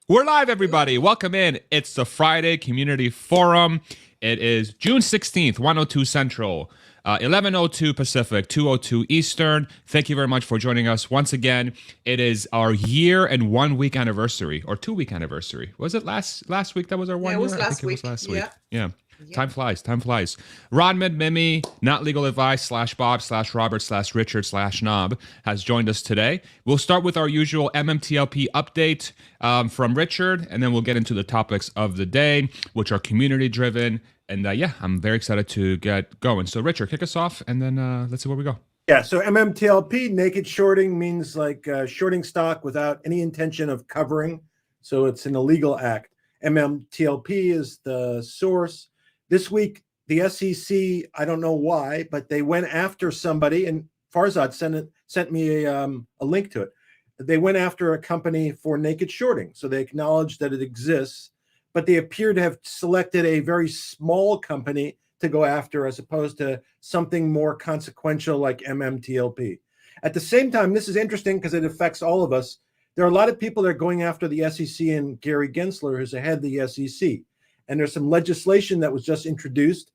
We're live, everybody. Welcome in. It's the Friday Community Forum. It is June 16th, 1:02 Central, 11:02 Pacific, 2:02 Eastern. Thank you very much for joining us once again. It is our year and 1 week anniversary, or 2 week anniversary. Was it last week that was our 1 year? It was I last think it was week. last week. Yeah. Time flies. Rodman, Mimi, Not Legal Advice, /Bob/Robert/Richard/Knob has joined us today. We'll start with our usual MMTLP update from Richard, and then we'll get into the topics of the day, which are community driven. And I'm very excited to get going. So Richard, kick us off, and then let's see where we go. Yeah, so MMTLP, naked shorting, means like shorting stock without any intention of covering. So it's an illegal act. MMTLP is the source. This week, the SEC, I don't know why, but they went after somebody, and Farzad sent me a link to it. They went after a company for naked shorting. So they acknowledged that it exists, but they appear to have selected a very small company to go after as opposed to something more consequential like MMTLP. At the same time, this is interesting because it affects all of us. There are a lot of people that are going after the SEC and Gary Gensler, who's the head of the SEC. And there's some legislation that was just introduced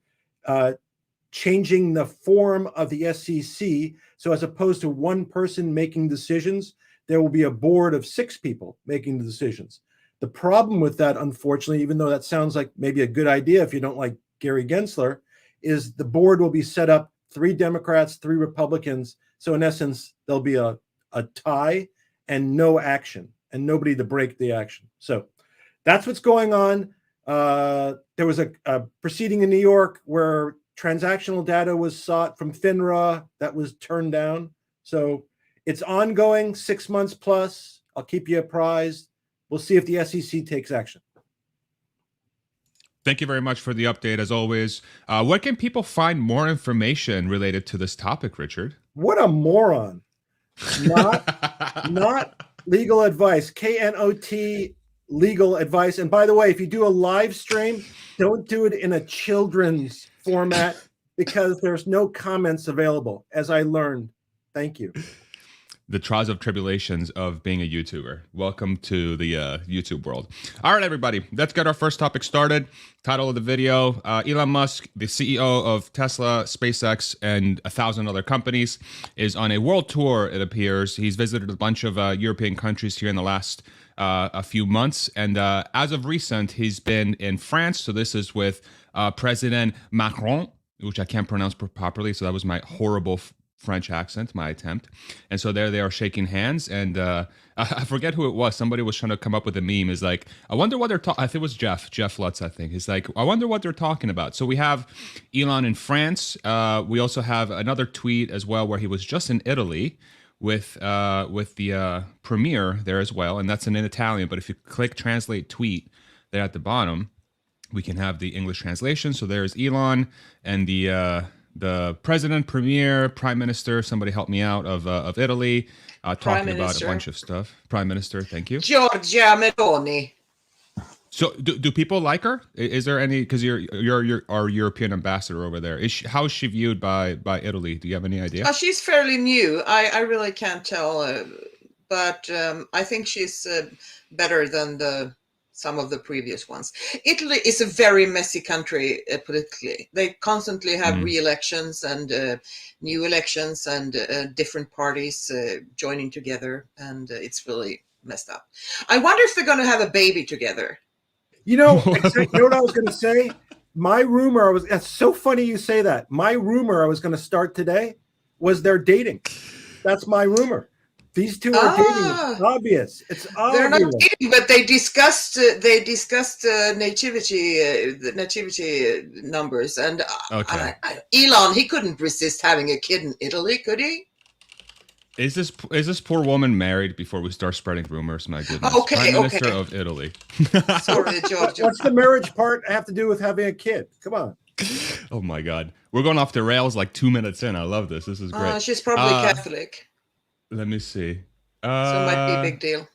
changing the form of the SEC. So as opposed to one person making decisions, there will be a board of 6 people making the decisions. The problem with that, unfortunately, even though that sounds like maybe a good idea if you don't like Gary Gensler, is the board will be set up 3 Democrats, 3 Republicans. So in essence, there'll be a tie and no action and nobody to break the action. So that's what's going on. There was a proceeding in New York where transactional data was sought from FINRA that was turned down. So it's ongoing, 6 months plus. I'll keep you apprised. We'll see if the SEC takes action. Thank you very much for the update, as always. Where can people find more information related to this topic, Richard? What a moron. Not legal advice, KNOT legal advice. And by the way, if you do a live stream, don't do it in a children's format because there's no comments available, as I learned. Thank you. The trials of tribulations of being a YouTuber. Welcome to the YouTube world. All right, everybody, let's get our first topic started. Title of the video, Elon Musk, the CEO of Tesla, SpaceX, and 1,000 other companies, is on a world tour, it appears. He's visited a bunch of European countries here in the last a few months. And as of recent, he's been in France. So this is with President Macron, which I can't pronounce properly. So that was my horrible French accent, my attempt. And so there they are shaking hands, and I forget who it was. Somebody was trying to come up with a meme. Is like, I wonder what they're talking. I think it was Jeff Lutz. I think he's like, I wonder what they're talking about. So we have Elon in France. We also have another tweet as well where he was just in Italy with the premier there as well, and that's in Italian. But if you click translate tweet there at the bottom, we can have the English translation. So there's Elon and the president, premier, prime minister, somebody help me out, of Italy, talking about a bunch of stuff. Prime minister, thank you. Giorgia Meloni. So do people like her? Is there any, because you're our European ambassador over there. How is she viewed by Italy? Do you have any idea? She's fairly new. I really can't tell, but I think she's better than some of the previous ones. Italy is a very messy country politically. They constantly have re-elections and new elections and different parties joining together, and it's really messed up. I wonder if they're going to have a baby together. You know what I was going to say? My rumor that's so funny you say that. My rumor I was going to start today was they're dating. That's my rumor. These two are dating. It's obvious. It's obvious. They're not dating, but they discussed nativity numbers, and Elon, he couldn't resist having a kid in Italy, could he? Is this poor woman married before we start spreading rumors? My goodness. Okay, Prime Minister of Italy. Sorry, George. What's the marriage part have to do with having a kid? Come on. Oh my God. We're going off the rails like 2 minutes in. I love this. This is great. She's probably Catholic. Let me see. So it might be a big deal.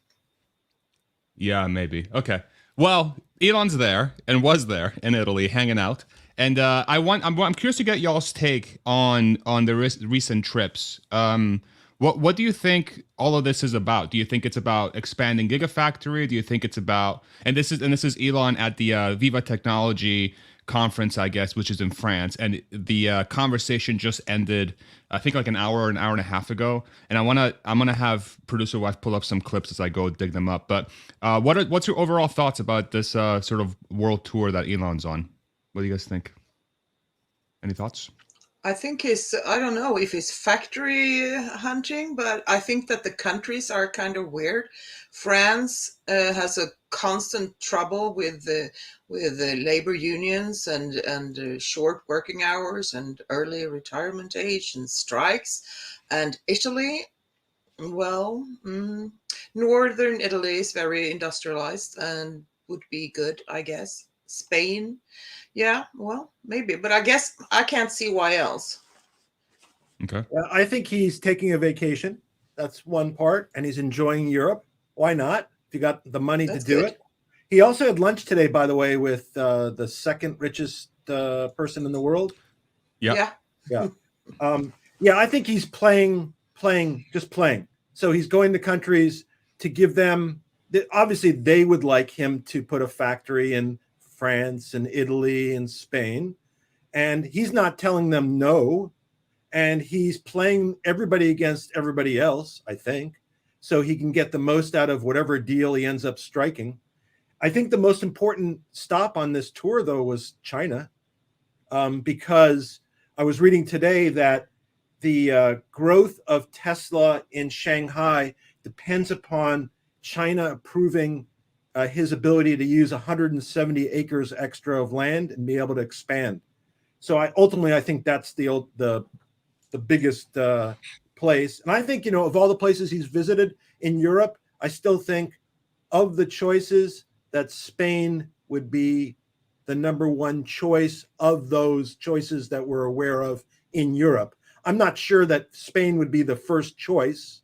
Yeah, maybe. Okay. Well, Elon's there and was there in Italy hanging out. And I'm curious to get y'all's take on the recent trips. What do you think all of this is about? Do you think it's about expanding Gigafactory? Do you think it's about, and this is Elon at the Viva Technology conference, I guess, which is in France, and the conversation just ended, I think like an hour and a half ago. And I'm gonna have producer wife pull up some clips as I go dig them up. But what's your overall thoughts about this sort of world tour that Elon's on? What do you guys think? Any thoughts? I think I don't know if it's factory hunting, but I think that the countries are kind of weird. France has a constant trouble with the labor unions and short working hours and early retirement age and strikes. And Italy, well, northern Italy is very industrialized and would be good, I guess. Spain, yeah, well, maybe, but I guess I can't see why else. Okay. I think he's taking a vacation. That's one part, and he's enjoying Europe. Why not? If you got the money That's to do good. it. He also had lunch today, by the way, with the second richest person in the world. Yeah. Yeah. Yeah, I think he's playing. So he's going to countries to give them. Obviously, they would like him to put a factory in France and Italy and Spain, and he's not telling them no. And he's playing everybody against everybody else, I think, so he can get the most out of whatever deal he ends up striking. I think the most important stop on this tour, though, was China, because I was reading today that the growth of Tesla in Shanghai depends upon China approving his ability to use 170 acres extra of land and be able to expand. So I think that's the biggest place. And I think, of all the places he's visited in Europe, I still think of the choices that Spain would be the number one choice of those choices that we're aware of in Europe. I'm not sure that Spain would be the first choice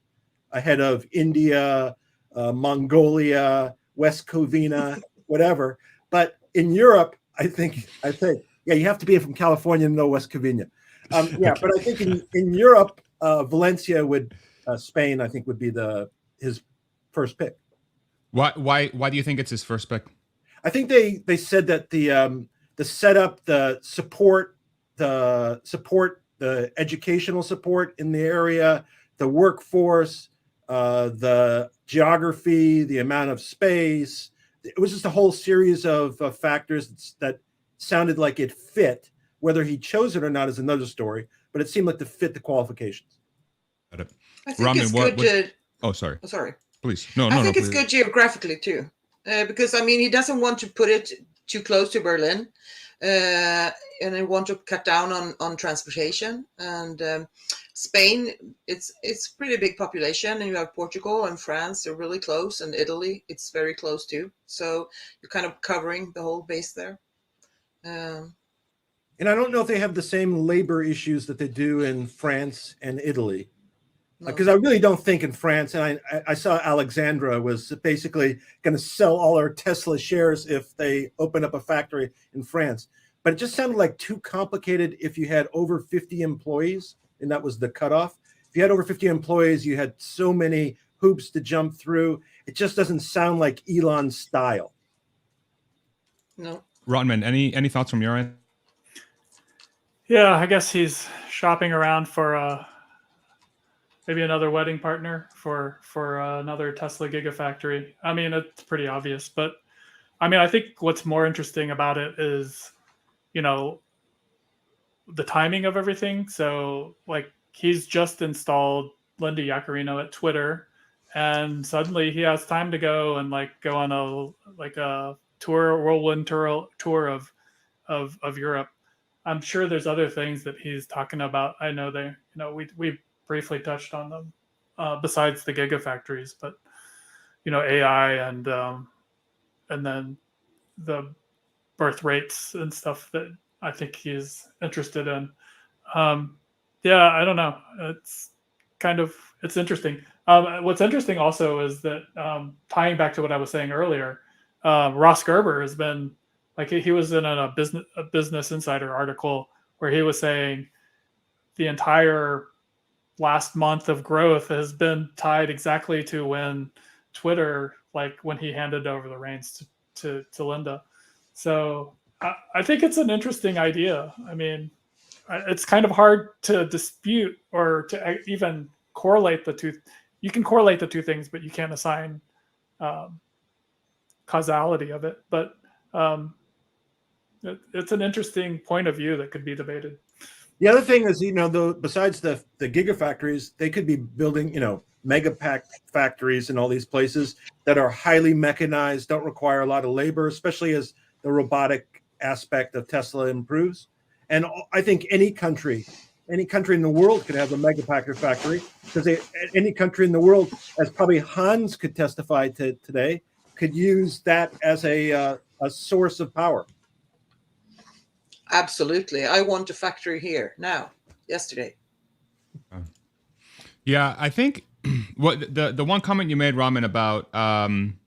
ahead of India, Mongolia, West Covina, whatever. But in Europe, I think, yeah, you have to be from California to know West Covina. Yeah, but I think in Europe, Valencia Spain, I think would be his first pick. Why do you think it's his first pick? I think they said that the setup, the support, the educational support in the area, the workforce, the geography, the amount of space. It was just a whole series of factors that sounded like it fit. Whether he chose it or not is another story, but it seemed like to fit the qualifications. I think Raman, it's good. Oh, sorry. Oh, sorry. Please. No, I think it's please. good geographically too, because he doesn't want to put it too close to Berlin, and they want to cut down on transportation. And Spain, it's pretty big population, and you have Portugal and France, they're really close, and Italy, it's very close too. So you're kind of covering the whole base there. And I don't know if they have the same labor issues that they do in France and Italy. Because I really don't think in France, and I saw Alexandra was basically going to sell all her Tesla shares if they open up a factory in France. But it just sounded like too complicated if you had over 50 employees, and that was the cutoff. If you had over 50 employees, you had so many hoops to jump through. It just doesn't sound like Elon's style. No. Rodman, any thoughts from your end? Yeah, I guess he's shopping around for maybe another wedding partner for another Tesla Gigafactory. It's pretty obvious, but I think what's more interesting about it is, the timing of everything. So like he's just installed Linda Yaccarino at Twitter, and suddenly he has time to go and go on a whirlwind tour of Europe. I'm sure there's other things that he's talking about. I know we briefly touched on them besides the gigafactories, but AI and then the birth rates and stuff that I think he's interested in. Yeah, I don't know. It's interesting. What's interesting also is that tying back to what I was saying earlier, Ross Gerber has been he was in a Business Insider article where he was saying the entire last month of growth has been tied exactly to when Twitter, like when he handed over the reins to Linda. So I think it's an interesting idea. I mean, it's kind of hard to dispute or to even correlate the two. You can correlate the two things, but you can't assign causality of it. But it's an interesting point of view that could be debated. The other thing is, besides the gigafactories, they could be building, mega pack factories in all these places that are highly mechanized, don't require a lot of labor, especially as the robotic aspect of Tesla improves. And I think any country in the world could have a mega packer factory, because any country in the world, as probably Hans could testify to today, could use that as a source of power. Absolutely. I want a factory here now, yesterday. Yeah, I think what the one comment you made, Raman, about I'm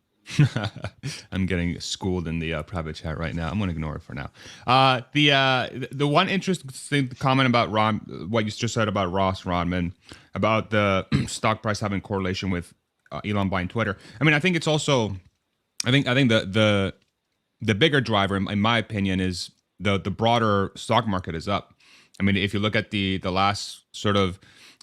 getting schooled in the private chat right now. I'm going to ignore it for now. The one interesting comment about what you just said about Ross Rodman, about the stock price having correlation with Elon buying Twitter. I mean, I think it's also, I think the bigger driver, in my opinion, is the broader stock market is up. I mean, if you look at the last sort of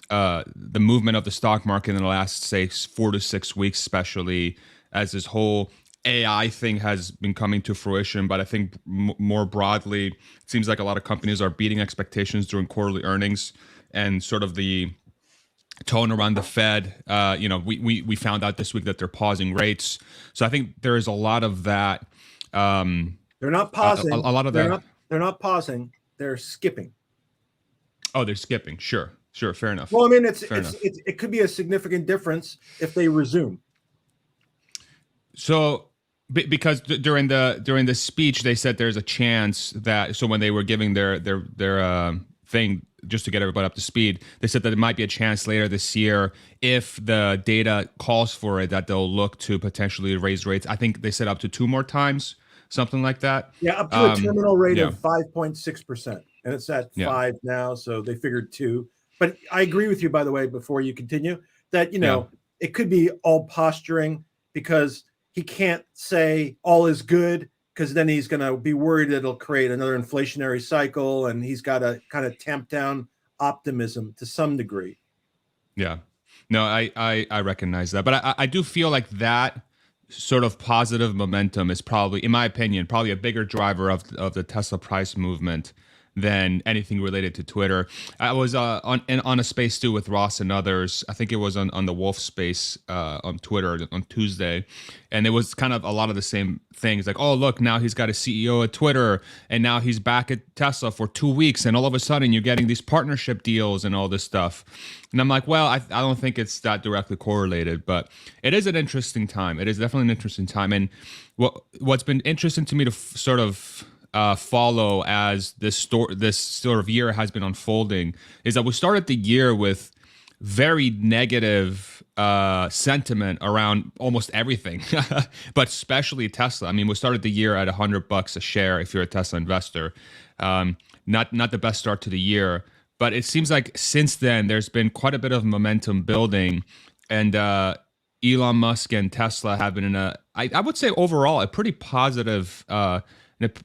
the movement of the stock market in the last, say, 4 to 6 weeks, especially as this whole AI thing has been coming to fruition. But I think more broadly, it seems like a lot of companies are beating expectations during quarterly earnings, and sort of the tone around the Fed. We found out this week that they're pausing rates. So I think there is a lot of that. They're not pausing. A lot of that. They're not pausing. They're skipping. Oh, they're skipping. Sure. Fair enough. Well, I mean, it could be a significant difference if they resume. So, because during the speech, they said there's a chance that, so when they were giving their thing, just to get everybody up to speed, they said that it might be a chance later this year, if the data calls for it, that they'll look to potentially raise rates. I think they said up to 2 more times, something like that. Yeah, up to a terminal rate of 5.6%, and it's at 5 now, so they figured 2. But I agree with you, by the way, before you continue, that it could be all posturing, because he can't say all is good, because then he's going to be worried that it'll create another inflationary cycle, and he's got to kind of tamp down optimism to some degree. Yeah. No, I recognize that. But I do feel like that sort of positive momentum is probably, in my opinion, probably a bigger driver of the Tesla price movement than anything related to Twitter. I was on a space too with Ross and others. I think it was on the Wolf space on Twitter on Tuesday. And it was kind of a lot of the same things, like, oh, look, now he's got a CEO at Twitter, and now he's back at Tesla for 2 weeks, and all of a sudden you're getting these partnership deals and all this stuff. And I'm like, well, I don't think it's that directly correlated, but it is an interesting time. It is definitely an interesting time. And what's been interesting to me to sort of follow as this sort of year has been unfolding is that we started the year with very negative sentiment around almost everything, but especially Tesla. I mean, we started the year at $100 a share if you're a Tesla investor. Not the best start to the year, but it seems like since then there's been quite a bit of momentum building, and Elon Musk and Tesla have been in I would say overall a pretty positive.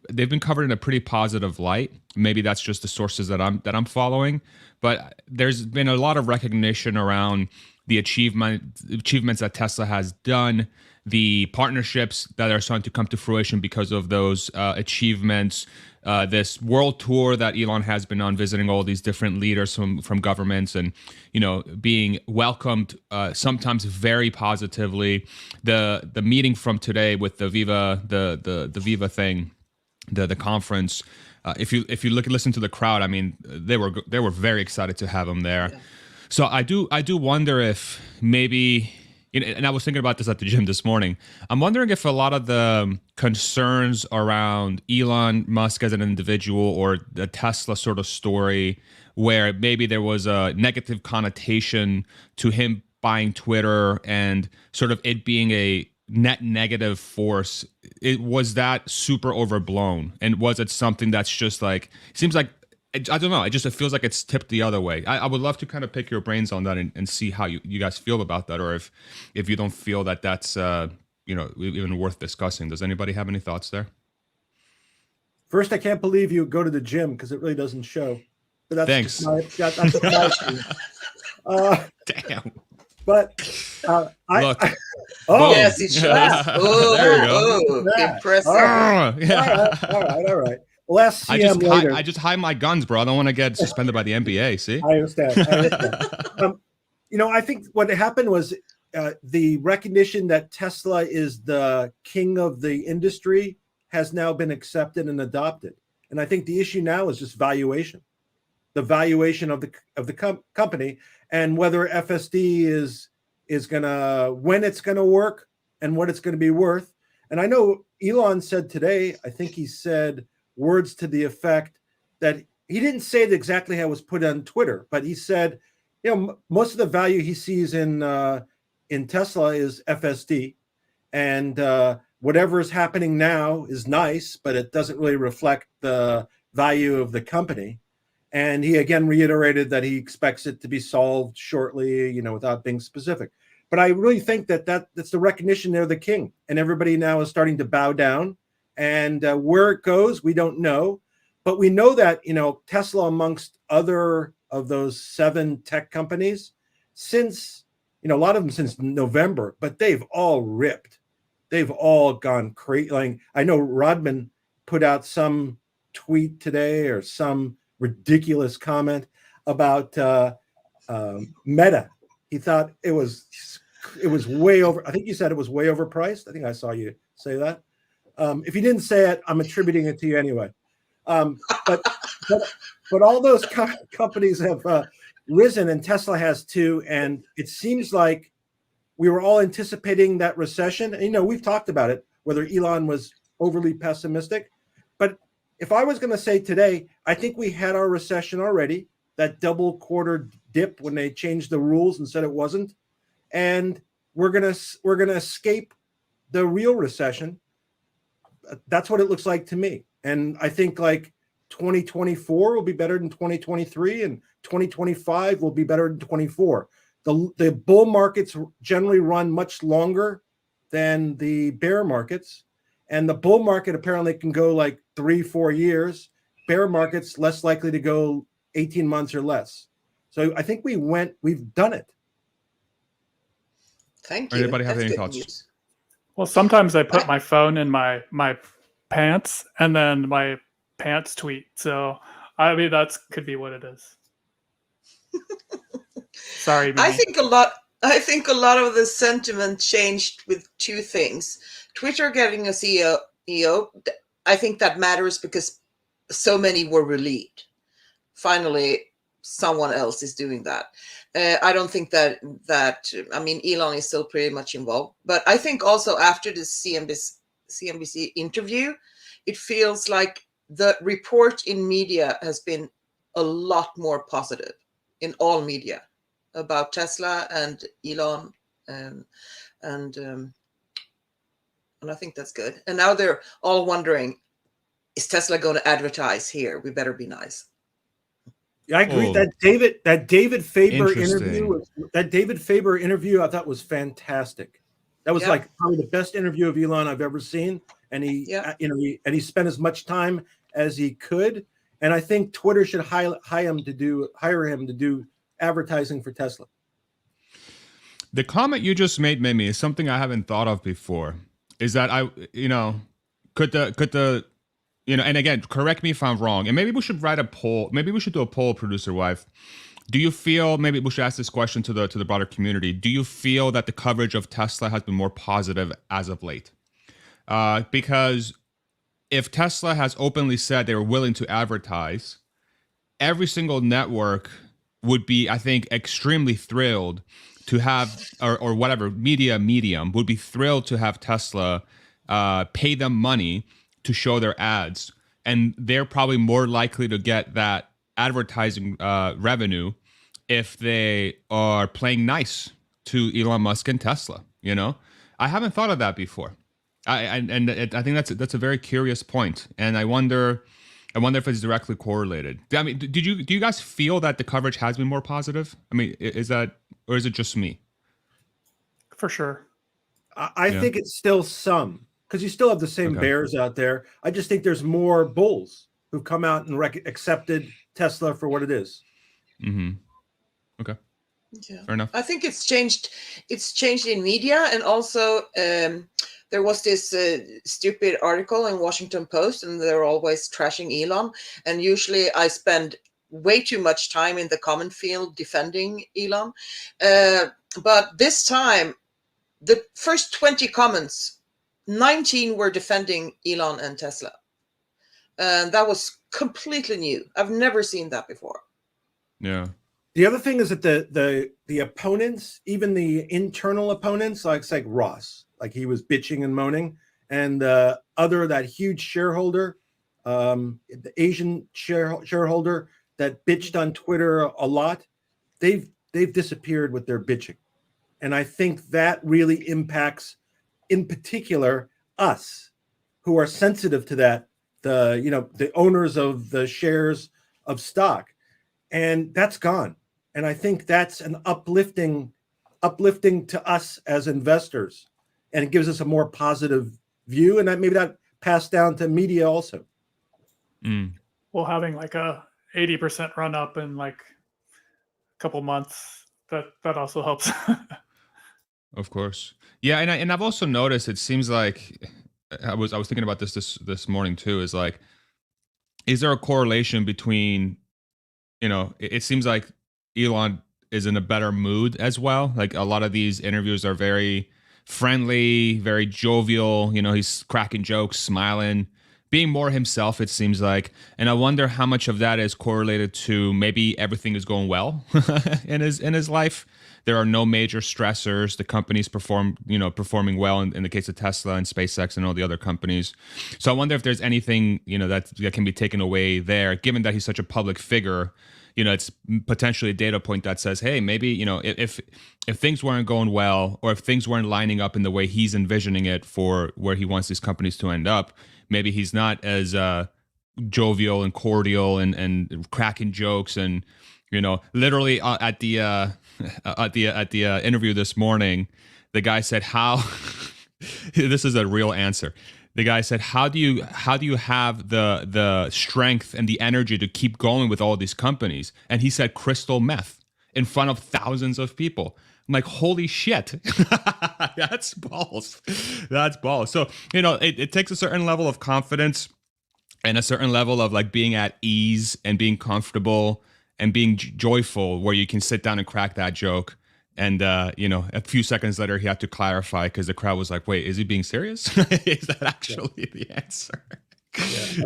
They've been covered in a pretty positive light. Maybe that's just the sources that I'm following, but there's been a lot of recognition around the achievements that Tesla has done, the partnerships that are starting to come to fruition because of those achievements. This world tour that Elon has been on, visiting all these different leaders from governments, and being welcomed sometimes very positively. The meeting from today with the Viva the Viva thing. The conference, if you listen to the crowd, I mean, they were very excited to have him there. Yeah. So I do wonder if maybe, and I was thinking about this at the gym this morning. I'm wondering if a lot of the concerns around Elon Musk as an individual, or the Tesla sort of story, where maybe there was a negative connotation to him buying Twitter and sort of it being a net negative force, was that super overblown? And was it something that's just like, it seems like I don't know. It feels like it's tipped the other way. I would love to kind of pick your brains on that and see how you guys feel about that, or if you don't feel that that's even worth discussing. Does anybody have any thoughts there? First, I can't believe you go to the gym because it really doesn't show. But that's Thanks. Just that's my opinion. Damn. But Look. oh Yes, it shows. Oh, There you go. Yeah. Impressive. Yeah. All right. Well, ask CM later. I just hide my guns, bro. I don't want to get suspended by the NBA. See? I understand. I think what happened was the recognition that Tesla is the king of the industry has now been accepted and adopted. And I think the issue now is just valuation, the valuation of the company, and whether FSD is gonna, when it's gonna work and what it's gonna be worth. And I know Elon said today, I think he said words to the effect that he didn't say it exactly how it was put on Twitter, but he said, most of the value he sees in Tesla is FSD, and whatever is happening now is nice, but it doesn't really reflect the value of the company. And he again reiterated that he expects it to be solved shortly, without being specific. But I really think that's the recognition they're the king, and everybody now is starting to bow down. And where it goes, we don't know. But we know that, Tesla, amongst other of those 7 tech companies, since, a lot of them since November, but they've all ripped. They've all gone crazy. Like, I know Rodman put out some tweet today or some ridiculous comment about Meta. He thought it was way over. I think you said it was way overpriced. I think I saw you say that. If you didn't say it, I'm attributing it to you anyway. But all those companies have risen, and Tesla has too. And it seems like we were all anticipating that recession. And, we've talked about it, whether Elon was overly pessimistic. But if I was going to say today, I think we had our recession already, that double quarter dip when they changed the rules and said it wasn't. And we're gonna escape the real recession. That's what it looks like to me. And I think like 2024 will be better than 2023, and 2025 will be better than 24. The bull markets generally run much longer than the bear markets, and the bull market apparently can go like 3-4 years. Bear markets less likely to go 18 months or less. So I think we've done it. Thank you. Anybody have That's any good thoughts? news. Well, sometimes I put my phone in my pants, and then my pants tweet. So I mean, that could be what it is. Sorry, Mimi. I think a lot of the sentiment changed with 2 things. Twitter getting a CEO. I think that matters because so many were relieved. Finally, someone else is doing that. I don't think that Elon is still pretty much involved, but I think also after the CNBC interview, it feels like the report in media has been a lot more positive in all media about Tesla and Elon, and I think that's good. And now they're all wondering, is Tesla going to advertise here? We better be nice. I agree. Oh. That David Faber Interesting. interview I thought was fantastic. That was like probably the best interview of Elon I've ever seen. And he spent as much time as he could. And I think Twitter should hire him to do advertising for Tesla. The comment you just made, Mimi, is something I haven't thought of before. Is that could the and again, correct me if I'm wrong, and maybe we should write a poll. Maybe we should do a poll, producer wife. Do you feel, maybe we should ask this question to the broader community, do you feel that the coverage of Tesla has been more positive as of late? Because if Tesla has openly said they were willing to advertise, every single network would be, I think, extremely thrilled to have, or whatever media medium would be thrilled to have Tesla pay them money to show their ads. And they're probably more likely to get that advertising revenue if they are playing nice to Elon Musk and Tesla. I haven't thought of that before. I think that's a very curious point. And I wonder, I wonder if it's directly correlated. I mean, do you guys feel that the coverage has been more positive? I mean, is that, or is it just me? For sure. I think it's still some, because you still have the same bears out there. I just think there's more bulls who've come out and accepted Tesla for what it is. Mm-hmm. Okay. Yeah. Fair enough. I think it's changed. It's changed in media, and also there was this stupid article in Washington Post, and they're always trashing Elon. And usually, I spend way too much time in the comment field defending Elon, but this time, the first 20 comments, 19 were defending Elon and Tesla, and that was completely new. I've never seen that before. Yeah. The other thing is that the opponents, even the internal opponents, like Ross, like he was bitching and moaning, and that huge shareholder, the Asian shareholder that bitched on Twitter a lot, they've disappeared with their bitching, and I think that really impacts, in particular, us, who are sensitive to that. The owners of the shares of stock, and that's gone. And I think that's an uplifting to us as investors, and it gives us a more positive view, and maybe that passed down to media also. Well, having like a 80% run up in like a couple months, that also helps. Of course. Yeah, and I've also noticed, it seems like I was thinking about this morning too, is like, is there a correlation between, it seems like Elon is in a better mood as well. Like a lot of these interviews are very friendly, very jovial. He's cracking jokes, smiling, being more himself, it seems like. And I wonder how much of that is correlated to maybe everything is going well in his life. There are no major stressors. The company's performing well in the case of Tesla and SpaceX and all the other companies. So I wonder if there's anything, that can be taken away there, given that he's such a public figure. It's potentially a data point that says, hey, maybe, if things weren't going well, or if things weren't lining up in the way he's envisioning it for where he wants these companies to end up, maybe he's not as jovial and cordial and cracking jokes. And, literally at the interview this morning, the guy said, how this is a real answer. The guy said, how do you have the strength and the energy to keep going with all these companies? And he said, crystal meth in front of thousands of people. I'm like, holy shit. That's balls. That's balls. So, it takes a certain level of confidence and a certain level of like being at ease and being comfortable and being joyful, where you can sit down and crack that joke. And, a few seconds later, he had to clarify because the crowd was like, wait, is he being serious? Is that actually the answer?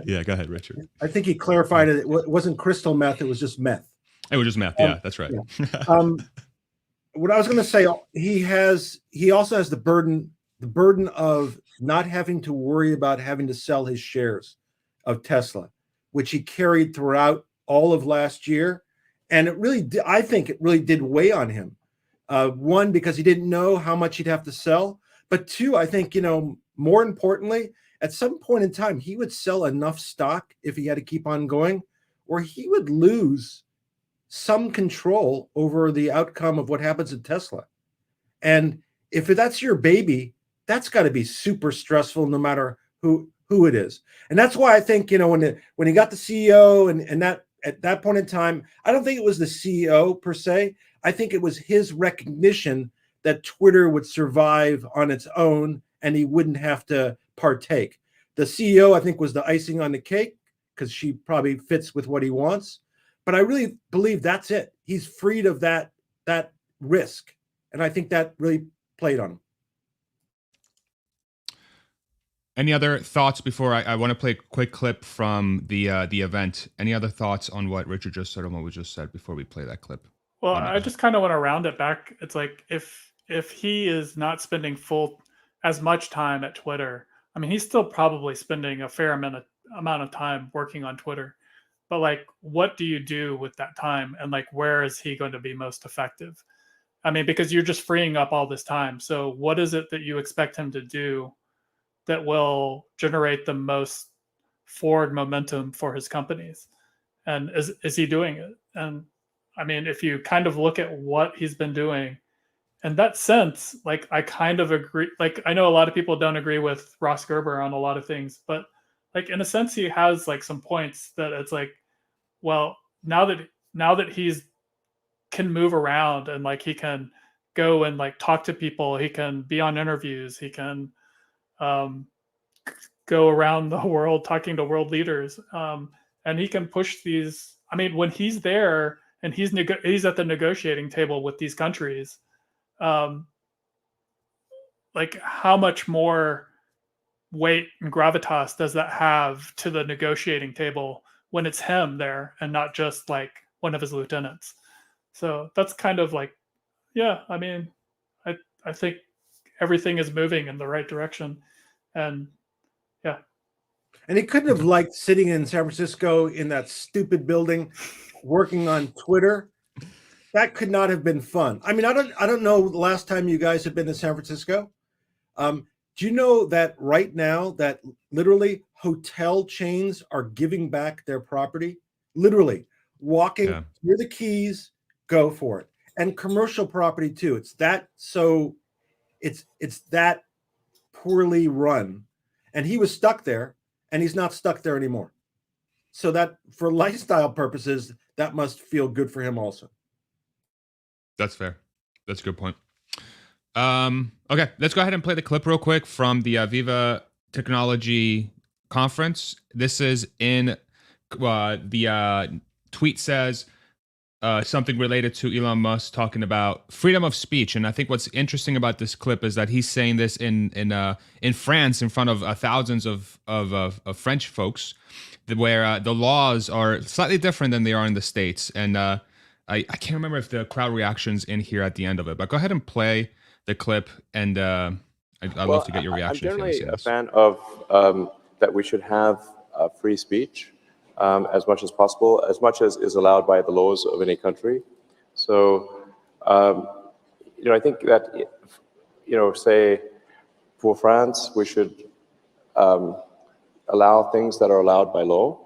Yeah, go ahead, Richard. I think he clarified it. It wasn't crystal meth. It was just meth. It was just meth. Yeah, that's right. Yeah. What I was going to say, he also has the burden of not having to worry about having to sell his shares of Tesla, which he carried throughout all of last year. And I think it really did weigh on him. One, because he didn't know how much he'd have to sell. But two, I think, more importantly, at some point in time, he would sell enough stock if he had to keep on going, or he would lose some control over the outcome of what happens at Tesla. And if that's your baby, that's got to be super stressful, no matter who it is. And that's why I think, when he got the CEO and that at that point in time, I don't think it was the CEO per se. I think it was his recognition that Twitter would survive on its own and he wouldn't have to partake. The CEO, I think, was the icing on the cake because she probably fits with what he wants. But I really believe that's it. He's freed of that risk. And I think that really played on him. Any other thoughts before I want to play a quick clip from the event? Any other thoughts on what Richard just said, on what we just said, before we play that clip? Well, I just kind of want to round it back. It's like, if he is not spending as much time at Twitter, I mean, he's still probably spending a fair amount of time working on Twitter. But like, what do you do with that time? And like, where is he going to be most effective? I mean, because you're just freeing up all this time. So what is it that you expect him to do that will generate the most forward momentum for his companies. And is he doing it? And I mean, if you kind of look at what he's been doing, in that sense, like I kind of agree. Like I know a lot of people don't agree with Ross Gerber on a lot of things, but like in a sense, he has like some points that it's like, well, now that he's can move around and like he can go and like talk to people, he can be on interviews, he can go around the world talking to world leaders, and he can push these. I mean, when he's there and he's at the negotiating table with these countries, like how much more weight and gravitas does that have to the negotiating table when it's him there and not just like one of his lieutenants? So that's kind of like, yeah, I mean, I think everything is moving in the right direction. And yeah. And he couldn't have liked sitting in San Francisco in that stupid building working on Twitter. That could not have been fun. I mean, I don't know the last time you guys have been to San Francisco. Do you know that right now that literally hotel chains are giving back their property? Literally walking near the keys, go for it. And commercial property too. It's that poorly run. And he was stuck there and he's not stuck there anymore. So that for lifestyle purposes, that must feel good for him also. That's fair. That's a good point. Okay, let's go ahead and play the clip real quick from the Viva Technology conference. This is in the tweet says something related to Elon Musk talking about freedom of speech. And I think what's interesting about this clip is that he's saying this in France in front of thousands of French folks, where the laws are slightly different than they are in the States. And I can't remember if the crowd reaction's in here at the end of it, but go ahead and play the clip, and I'd love to get your reaction. I'm generally a fan of that we should have free speech as much as possible, as much as is allowed by the laws of any country. So, I think that, say for France, we should allow things that are allowed by law.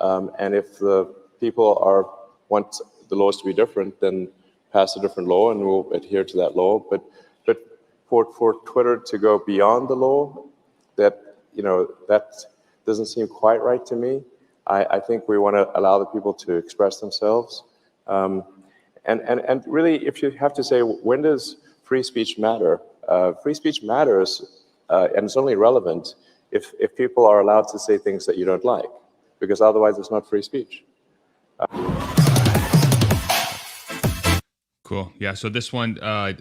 And if the people want the laws to be different, then pass a different law and we'll adhere to that law. But for Twitter to go beyond the law, that doesn't seem quite right to me. I think we want to allow the people to express themselves. And really, if you have to say, when does free speech matter? Free speech matters, and it's only relevant if people are allowed to say things that you don't like, because otherwise it's not free speech. Cool. Yeah. So this one, I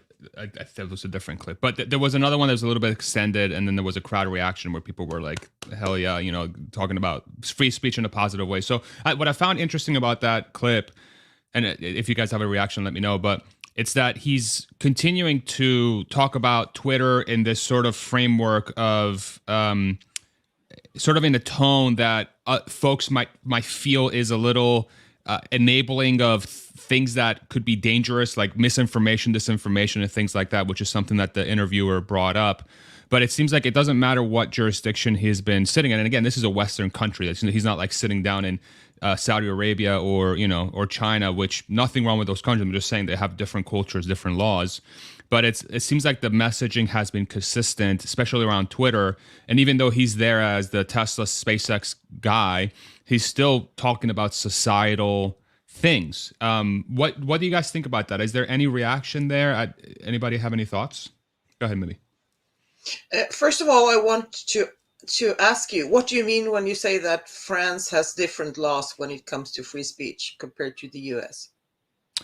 thought it was a different clip, but there was another one that was a little bit extended, and then there was a crowd reaction where people were like, "Hell yeah!" Talking about free speech in a positive way. So what I found interesting about that clip, and if you guys have a reaction, let me know. But it's that he's continuing to talk about Twitter in this sort of framework of, sort of in a tone that folks might feel is a little enabling of things that could be dangerous, like misinformation, disinformation, and things like that, which is something that the interviewer brought up. But it seems like it doesn't matter what jurisdiction he's been sitting in. And again, this is a Western country. He's not like sitting down in Saudi Arabia or China, which nothing wrong with those countries. I'm just saying they have different cultures, different laws. But it seems like the messaging has been consistent, especially around Twitter. And even though he's there as the Tesla SpaceX guy, he's still talking about societal things. What do you guys think about that? Is there any reaction there? Anybody have any thoughts? Go ahead, Millie. First of all, I want to ask you, what do you mean when you say that France has different laws when it comes to free speech compared to the US?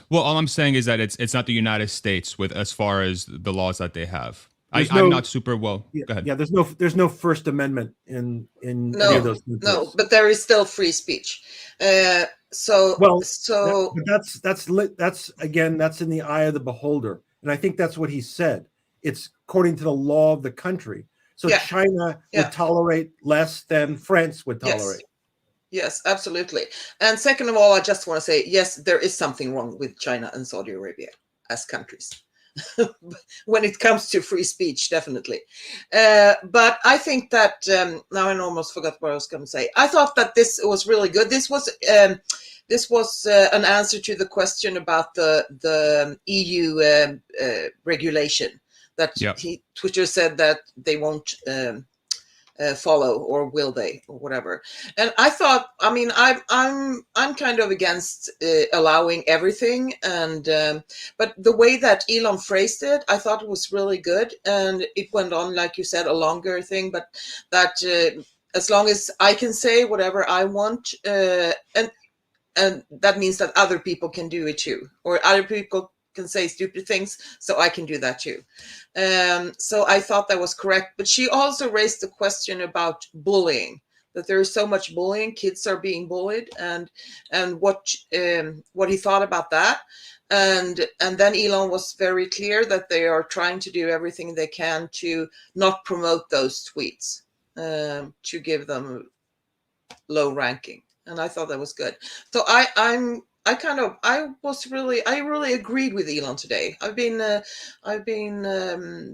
Well, all I'm saying is that it's not the United States with as far as the laws that they have. I'm not super well. Yeah, go ahead. Yeah, there's no First Amendment in any of those countries. No, but there is still free speech. But that's again, that's in the eye of the beholder, and I think that's what he said. It's according to the law of the country. So China would tolerate less than France would tolerate. Yes, absolutely. And second of all, I just want to say, yes, there is something wrong with China and Saudi Arabia as countries. when it comes to free speech, definitely. But I think that now I almost forgot what I was going to say. I thought that this was really good. This was an answer to the question about the EU regulation that Twitter said that they won't follow, or will they, or whatever. And I thought, I mean, I'm kind of against allowing everything, and but the way that Elon phrased it, I thought it was really good, and it went on, like you said, a longer thing, but that as long as I can say whatever I want, and that means that other people can do it too, or other people can say stupid things, so I can do that too. So I thought that was correct. But she also raised the question about bullying, that there is so much bullying, kids are being bullied, and what he thought about that. And then Elon was very clear that they are trying to do everything they can to not promote those tweets, to give them low ranking. And I thought that was good. So I really agreed with Elon today. I've been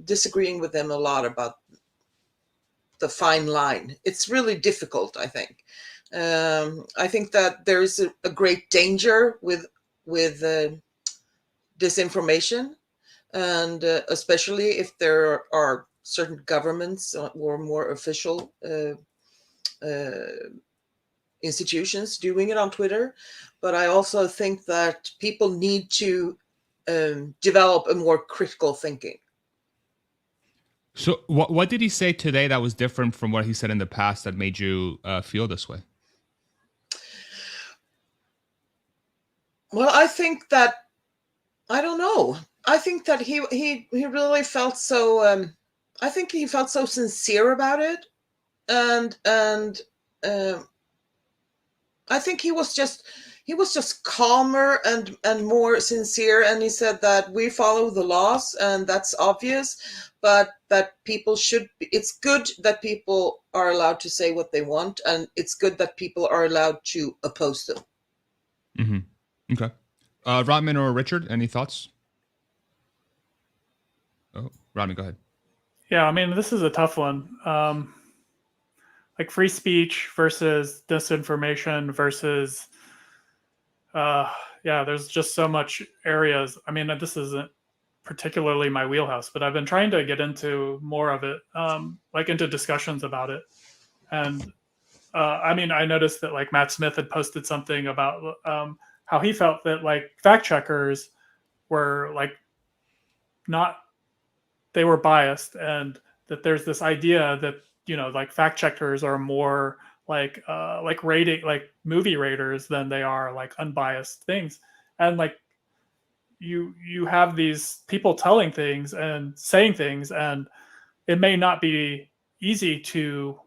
disagreeing with him a lot about the fine line. It's really difficult, I think. I think that there's a great danger with disinformation, and especially if there are certain governments or more official institutions doing it on Twitter. But I also think that people need to develop a more critical thinking. So what did he say today that was different from what he said in the past that made you feel this way? Well, I think that, I don't know. I think that he really felt so, I think he felt so sincere about it. And I think he was just calmer and more sincere. And he said that we follow the laws, and that's obvious, but that people should, it's good that people are allowed to say what they want, and it's good that people are allowed to oppose them. Mm-hmm. Okay. Rodman or Richard, any thoughts? Oh, Rodman, go ahead. Yeah, I mean, this is a tough one. Like free speech versus disinformation versus, there's just so much areas. I mean, this isn't particularly my wheelhouse, but I've been trying to get into more of it, like into discussions about it. And I mean, I noticed that like Matt Smith had posted something about how he felt that like fact checkers were like they were biased, and that there's this idea that, you know, like fact checkers are more like rating, like movie raters than they are like unbiased things. And like you have these people telling things and saying things, and it may not be easy to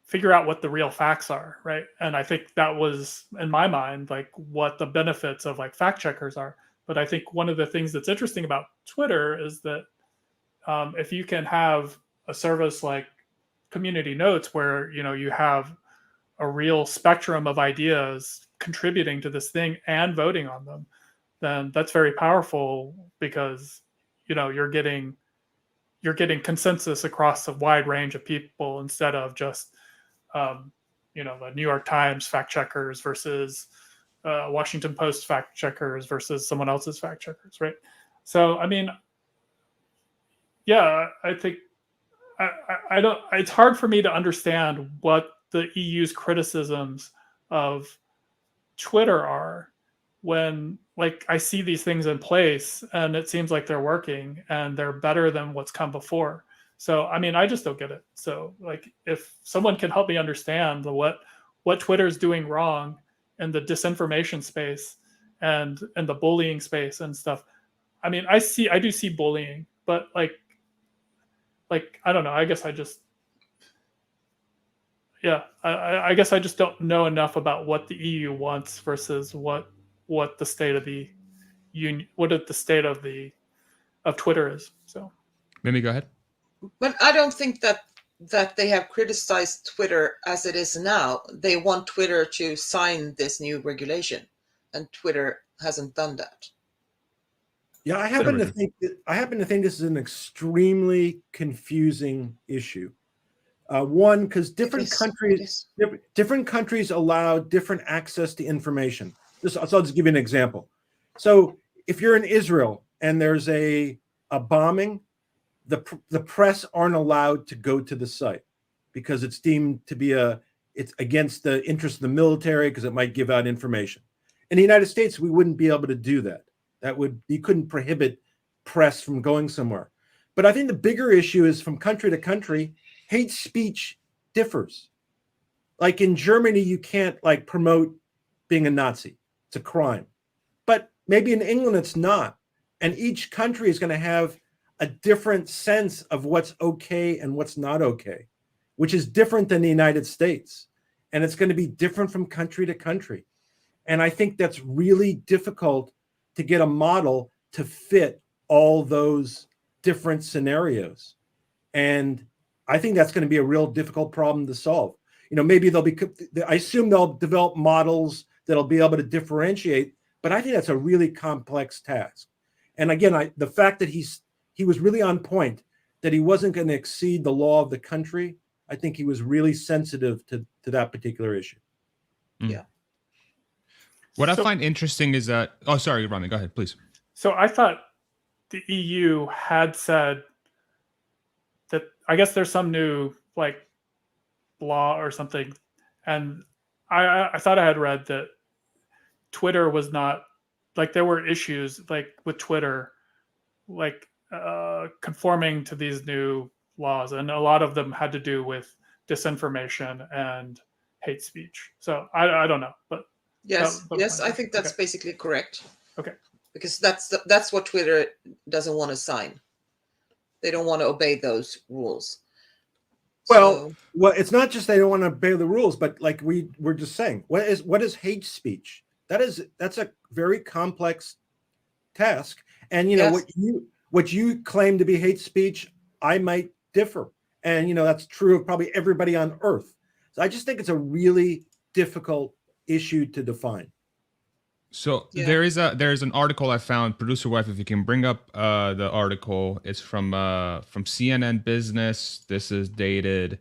figure out what the real facts are, right? And I think that was, in my mind, like what the benefits of like fact checkers are. But I think one of the things that's interesting about Twitter is that if you can have a service like Community Notes, where, you know, you have a real spectrum of ideas contributing to this thing and voting on them, then that's very powerful, because, you know, you're getting consensus across a wide range of people, instead of just you know, the New York Times fact checkers versus Washington Post fact checkers versus someone else's fact checkers, right? So I mean, yeah, I think I don't. It's hard for me to understand what the EU's criticisms of Twitter are, when like I see these things in place and it seems like they're working and they're better than what's come before. So I mean, I just don't get it. So like, if someone can help me understand what Twitter is doing wrong in the disinformation space and the bullying space and stuff. I mean, I do see bullying, but like I don't know. I guess I just I guess I just don't know enough about what the EU wants versus what the state of the union, the state of Twitter is. So Mimi, go ahead. But I don't think that they have criticized Twitter as it is now. They want Twitter to sign this new regulation, and Twitter hasn't done that. Yeah, I happen to think this is an extremely confusing issue. One, because different countries allow different access to information. So I'll just give you an example. So if you're in Israel and there's a bombing, the press aren't allowed to go to the site because it's deemed to be it's against the interest of the military because it might give out information. In the United States, we wouldn't be able to do that. You couldn't prohibit press from going somewhere. But I think the bigger issue is from country to country, hate speech differs. Like in Germany, you can't like promote being a Nazi. It's a crime. But maybe in England, it's not. And each country is going to have a different sense of what's okay and what's not okay, which is different than the United States. And it's going to be different from country to country. And I think that's really difficult to get a model to fit all those different scenarios. And I think that's going to be a real difficult problem to solve. Maybe I assume they'll develop models that'll be able to differentiate, but I think that's a really complex task. And again, the fact that he was really on point, that he wasn't going to exceed the law of the country, I think he was really sensitive to that particular issue. Yeah. What I find interesting is that, oh, sorry, Rami, go ahead, please. So I thought the EU had said that, I guess there's some new law or something. And I thought I had read that Twitter was not, there were issues with Twitter, conforming to these new laws. And a lot of them had to do with disinformation and hate speech. So I don't know, but. Yes, I think that's basically correct. Okay. Because that's what Twitter doesn't want to sign. They don't want to obey those rules. Well, it's not just they don't want to obey the rules, but like we were just saying, what is hate speech? That's a very complex task. And yes. what you claim to be hate speech, I might differ. And that's true of probably everybody on earth. So I just think it's a really difficult issue to define. So there's an article I found, producer wife, if you can bring up the article. It's from CNN Business. This is dated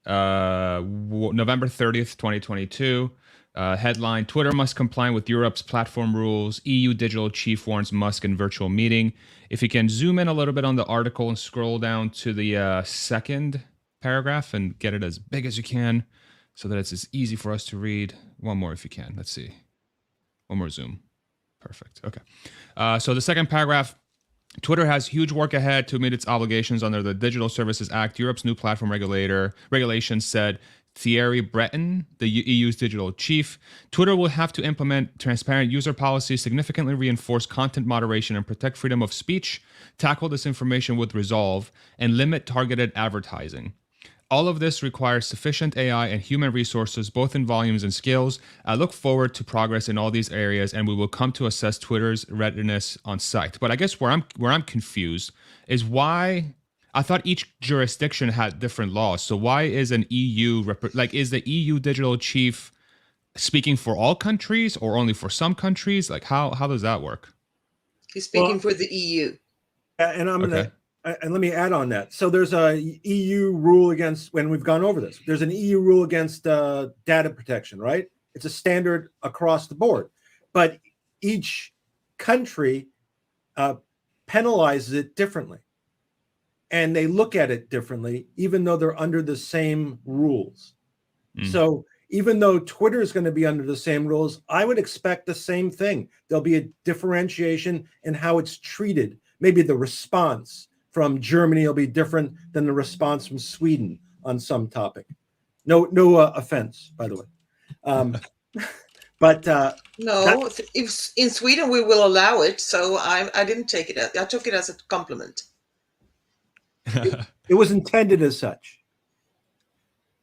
November 30th, 2022. Headline: Twitter must comply with Europe's platform rules. EU digital chief warns Musk in virtual meeting. If you can zoom in a little bit on the article and scroll down to the second paragraph and get it as big as you can so that it's as easy for us to read. One more if you can. Let's see. One more zoom. Perfect. Okay. So the second paragraph, Twitter has huge work ahead to meet its obligations under the Digital Services Act. Europe's new platform regulations, said Thierry Breton, the EU's digital chief. Twitter will have to implement transparent user policies, significantly reinforce content moderation and protect freedom of speech, tackle disinformation with resolve, and limit targeted advertising. All of this requires sufficient AI and human resources, both in volumes and skills. I look forward to progress in all these areas, and we will come to assess Twitter's readiness on site. But I guess where I'm confused is why I thought each jurisdiction had different laws. So why is an is the EU digital chief speaking for all countries or only for some countries? How does that work? He's speaking for the EU. And I'm gonna. And let me add on that. So there's a EU rule against, when we've gone over this, there's an EU rule against data protection, right? It's a standard across the board. But each country penalizes it differently. And they look at it differently, even though they're under the same rules. So even though Twitter is going to be under the same rules, I would expect the same thing. There'll be a differentiation in how it's treated. Maybe the response from Germany will be different than the response from Sweden on some topic. No offense, by the way. But no, if in Sweden we will allow it, so I didn't take it. I took it as a compliment. It was intended as such.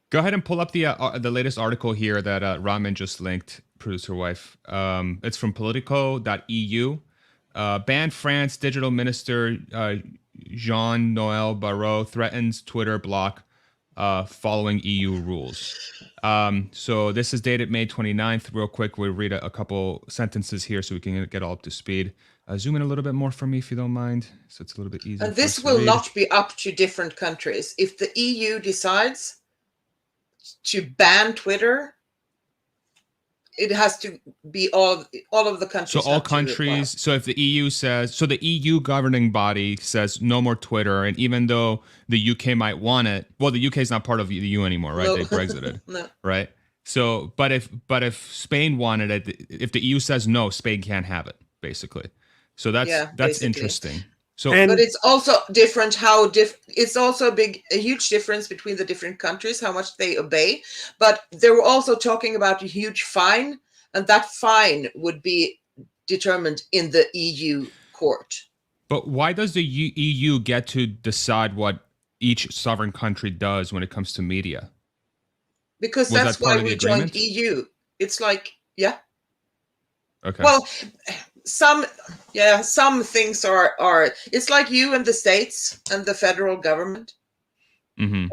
Go ahead and pull up the latest article here that Raman just linked, producer wife. It's from Politico.eu. Ban France digital minister Jean-Noel Barrot threatens Twitter block following EU rules. So this is dated May 29th. Real quick, we'll read a couple sentences here so we can get all up to speed. Zoom in a little bit more for me if you don't mind, so it's a little bit easier. And this will not be up to different countries. If the EU decides to ban Twitter, it has to be all of the countries. So all countries. So if the EU says, so the EU governing body says no more Twitter, and even though the UK might want it, well, the UK is not part of the EU anymore, right? No. They Brexited, No. right? So, but if Spain wanted it, if the EU says no, Spain can't have it, basically. So that's basically interesting. So, but it's also different it's also a huge difference between the different countries, how much they obey. But they were also talking about a huge fine, and that fine would be determined in the EU court. but why does the EU get to decide what each sovereign country does when it comes to media? Because Was that's that part why of the we joined agreement? EU. It's like, yeah. Okay. Well, some things are it's like you and the states and the federal government. Mm-hmm.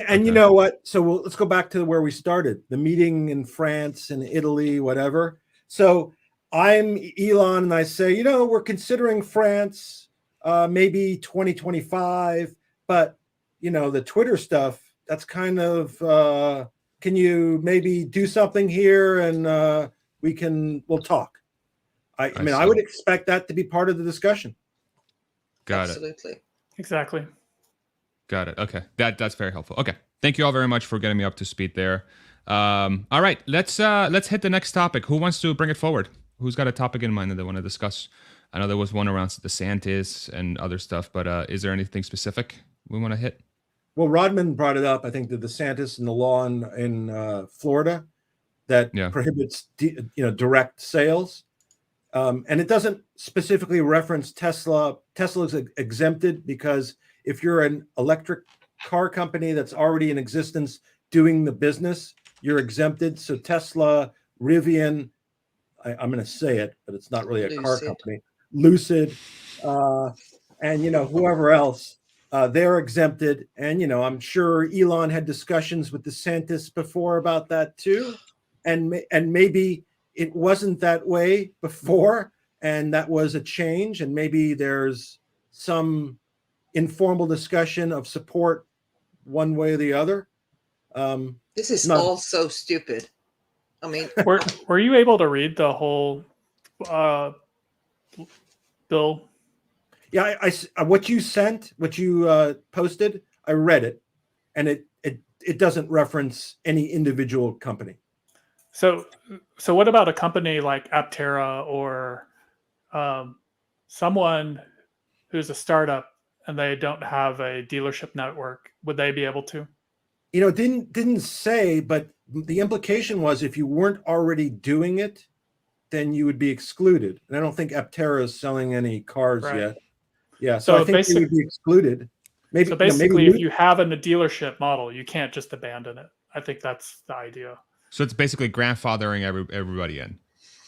And you know what? So let's go back to where we started, the meeting in France and Italy, whatever. So I'm Elon, and I say, you know, we're considering France, maybe 2025, but you know, the Twitter stuff, that's kind of, can you maybe do something here, and we'll talk. I mean, I would expect that to be part of the discussion. Got it. Absolutely. Exactly. Got it. Okay. That's very helpful. Okay. Thank you all very much for getting me up to speed there. All right. Let's hit the next topic. Who wants to bring it forward? Who's got a topic in mind that they want to discuss? I know there was one around DeSantis and other stuff, but is there anything specific we want to hit? Well, Rodman brought it up. I think the DeSantis and the law in Florida that prohibits direct sales. And it doesn't specifically reference Tesla. Tesla's exempted because if you're an electric car company that's already in existence doing the business, you're exempted. So Tesla, Rivian, I'm going to say it, but it's not really a car company, Lucid, and whoever else, they're exempted. And I'm sure Elon had discussions with DeSantis before about that too, and maybe it wasn't that way before, and that was a change, and maybe there's some informal discussion of support one way or the other. This is all so stupid. I mean, were you able to read the whole bill? Yeah, I what you sent, what you posted, I read it, and it doesn't reference any individual company. So what about a company like Aptera or someone who's a startup and they don't have a dealership network? Would they be able to? It didn't say, but the implication was if you weren't already doing it, then you would be excluded. And I don't think Aptera is selling any cars yet. Yeah, so I think you would be excluded. Maybe, so basically, if you have a dealership model, you can't just abandon it. I think that's the idea. So it's basically grandfathering everybody in.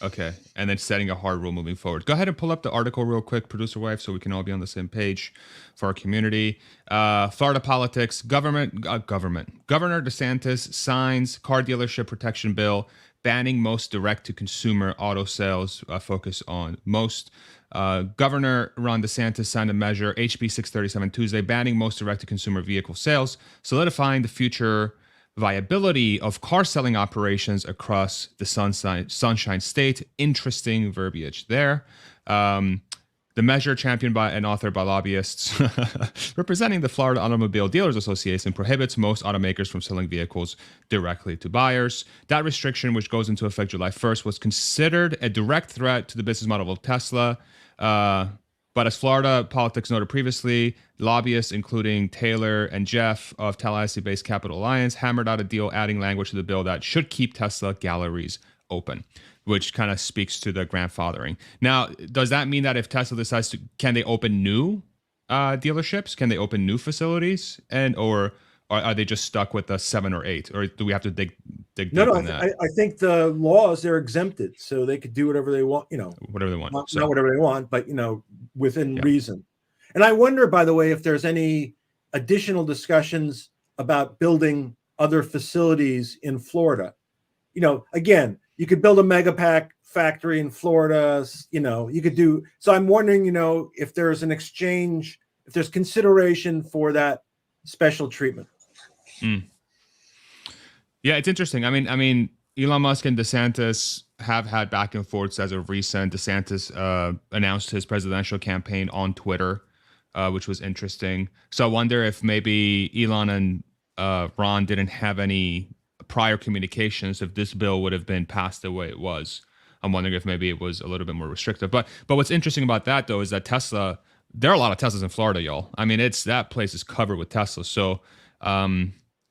Okay. And then setting a hard rule moving forward. Go ahead and pull up the article real quick, producer wife, so we can all be on the same page for our community. Florida politics, Governor DeSantis signs car dealership protection bill, banning most direct-to-consumer auto sales, focus on most. Governor Ron DeSantis signed a measure, HB 637 Tuesday, banning most direct-to-consumer vehicle sales, solidifying the future viability of car selling operations across the Sunshine State. Interesting verbiage there. The measure, championed by and authored by lobbyists representing the Florida Automobile Dealers Association, prohibits most automakers from selling vehicles directly to buyers. That restriction, which goes into effect July 1st, was considered a direct threat to the business model of Tesla. But as Florida politics noted previously, lobbyists, including Taylor and Jeff of Tallahassee-based Capital Alliance, hammered out a deal adding language to the bill that should keep Tesla galleries open, which kind of speaks to the grandfathering. Now, does that mean that if Tesla decides to, can they open new dealerships? Can they open new facilities? Or are they just stuck with the 7 or 8? Or do we have to dig deep in that? I think the laws, they're exempted, so they could do whatever they want, Whatever they want. Not whatever they want, but, within reason. And I wonder, by the way, if there's any additional discussions about building other facilities in Florida. Again, you could build a megapack factory in Florida. You could do. So I'm wondering, if there's an exchange, if there's consideration for that special treatment. Mm. Yeah, it's interesting. I mean, Elon Musk and DeSantis have had back and forths as of recent. DeSantis announced his presidential campaign on Twitter, which was interesting. So I wonder if maybe Elon and Ron didn't have any prior communications, if this bill would have been passed the way it was. I'm wondering if maybe it was a little bit more restrictive. But what's interesting about that, though, is that Tesla, there are a lot of Teslas in Florida, y'all. I mean, that place is covered with Teslas. So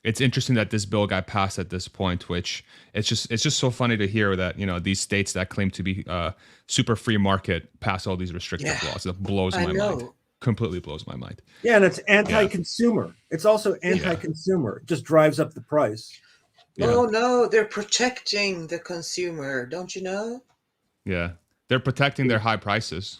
it's interesting that this bill got passed at this point, which it's just so funny to hear that, these states that claim to be super free market pass all these restrictive laws. That blows my mind. Completely blows my mind. Yeah, and it's anti-consumer. Yeah. It's also anti-consumer. It just drives up the price. Yeah. Oh no, they're protecting the consumer, don't you know? Yeah, they're protecting their high prices.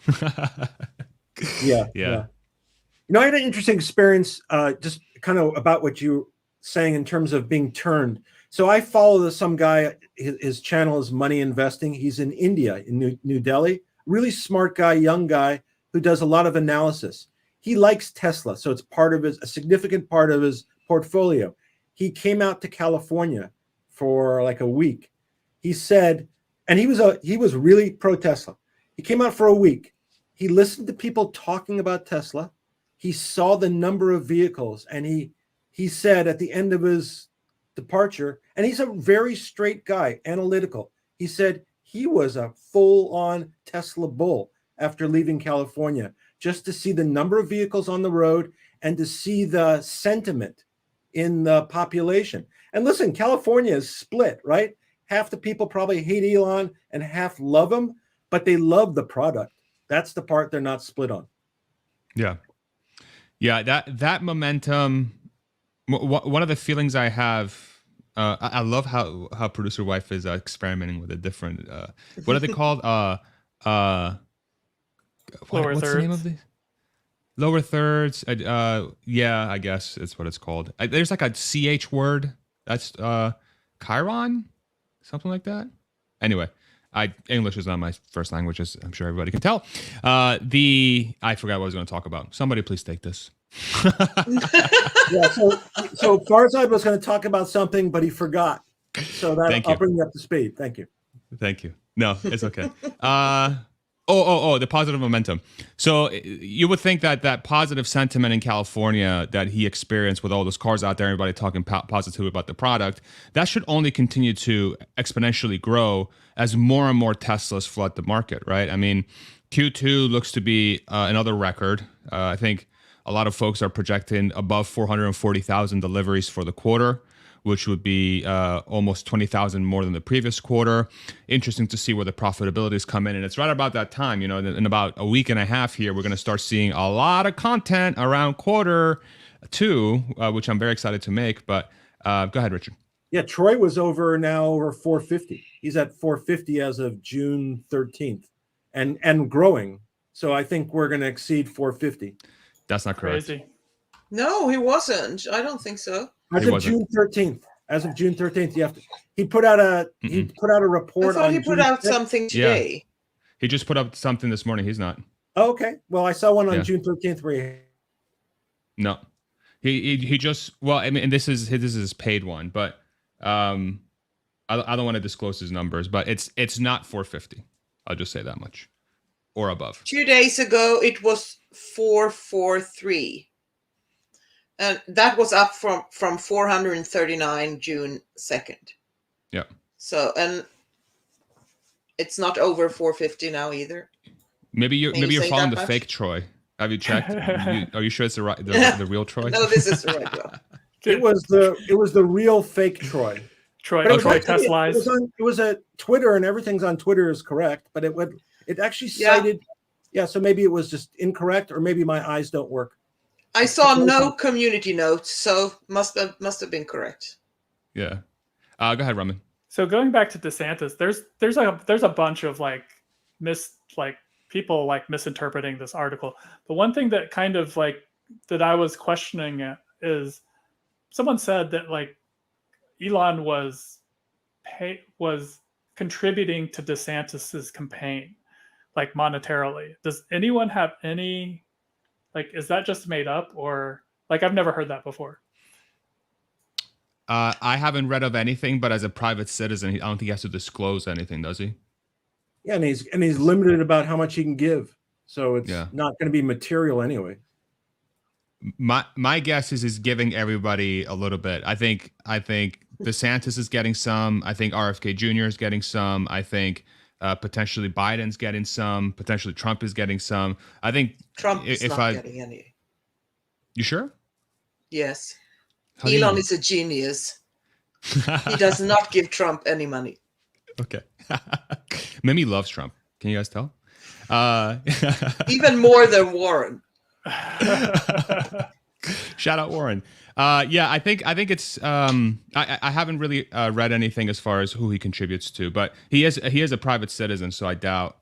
Yeah. I had an interesting experience, just kind of about what you saying in terms of being turned. So I follow some guy. His channel is Money Investing. He's in India, in New Delhi. Really smart guy, young guy who does a lot of analysis. He likes Tesla, so it's a significant part of his portfolio. He came out to California for like a week. He said, and he was really pro Tesla. He came out for a week. He listened to people talking about Tesla. He saw the number of vehicles, and he said at the end of his departure, and he's a very straight guy, analytical. He said he was a full-on Tesla bull after leaving California, just to see the number of vehicles on the road and to see the sentiment in the population. And listen, California is split, right? Half the people probably hate Elon and half love him, but they love the product. That's the part they're not split on. Yeah. That momentum. One of the feelings I have, I love how producer wife is experimenting with a different. What are they called? What's the name of these? Lower thirds. Yeah, I guess it's what it's called. There's like a CH word. That's Chiron, something like that. Anyway, English is not my first language, as I'm sure everybody can tell. I forgot what I was going to talk about. Somebody please take this. Yeah, so Farzad was going to talk about something, but he forgot. So I'll bring you up to speed. Thank you. Thank you. No, it's okay. The positive momentum. So you would think that positive sentiment in California that he experienced with all those cars out there, everybody talking positively about the product, that should only continue to exponentially grow as more and more Teslas flood the market, right? I mean, Q2 looks to be another record. I think a lot of folks are projecting above 440,000 deliveries for the quarter, which would be almost 20,000 more than the previous quarter. Interesting to see where the profitabilities come in. And it's right about that time, in about a week and a half here, we're going to start seeing a lot of content around quarter two, which I'm very excited to make. But go ahead, Richard. Yeah, Troy was over 450. He's at 450 as of June 13th and growing. So I think we're going to exceed 450. That's not correct. Crazy. No, he wasn't. I don't think so. As of June 13th, he put out a report. I thought he put out something today. Yeah. He just put up something this morning. He's not. Oh, okay. Well, I saw one on June 13th where No. He just, well, I mean, this is his paid one, but I don't want to disclose his numbers, but it's not 450. I'll just say that much or above. 2 days ago, it was 443. And that was up from 439 June 2nd. Yeah. So, and it's not over 450 now either. Maybe you're following the fake Troy. Have you checked? Are you sure it's the real Troy? No, this is the right one. It was the real fake Troy. Troy Tesla. It was a Twitter, and everything's on Twitter is correct, but it actually cited. Yeah, so maybe it was just incorrect, or maybe my eyes don't work. I saw no community notes, so must have been correct. Yeah. Go ahead, Raman. So going back to DeSantis, there's a bunch of people misinterpreting this article. The one thing that kind of that I was questioning is someone said that Elon was contributing to DeSantis's campaign, like monetarily? Does anyone have any, like, is that just made up, or like, I've never heard that before. I haven't read of anything, but as a private citizen, I don't think he has to disclose anything, does he? Yeah, and he's limited about how much he can give, so it's Yeah. not going to be material anyway. My guess is he's giving everybody a little bit. I think DeSantis is getting some. I think RFK Jr. is getting some. I think potentially Biden's getting some. Potentially Trump is getting some. I think Trump is not getting any. You sure? Yes. How do you Elon know? is a genius. He does not give Trump any money. Okay. Mimi loves Trump. Can you guys tell? Even more than Warren. Shout out Warren. Yeah, I think it's I haven't really read anything as far as who he contributes to, but he is a private citizen, so I doubt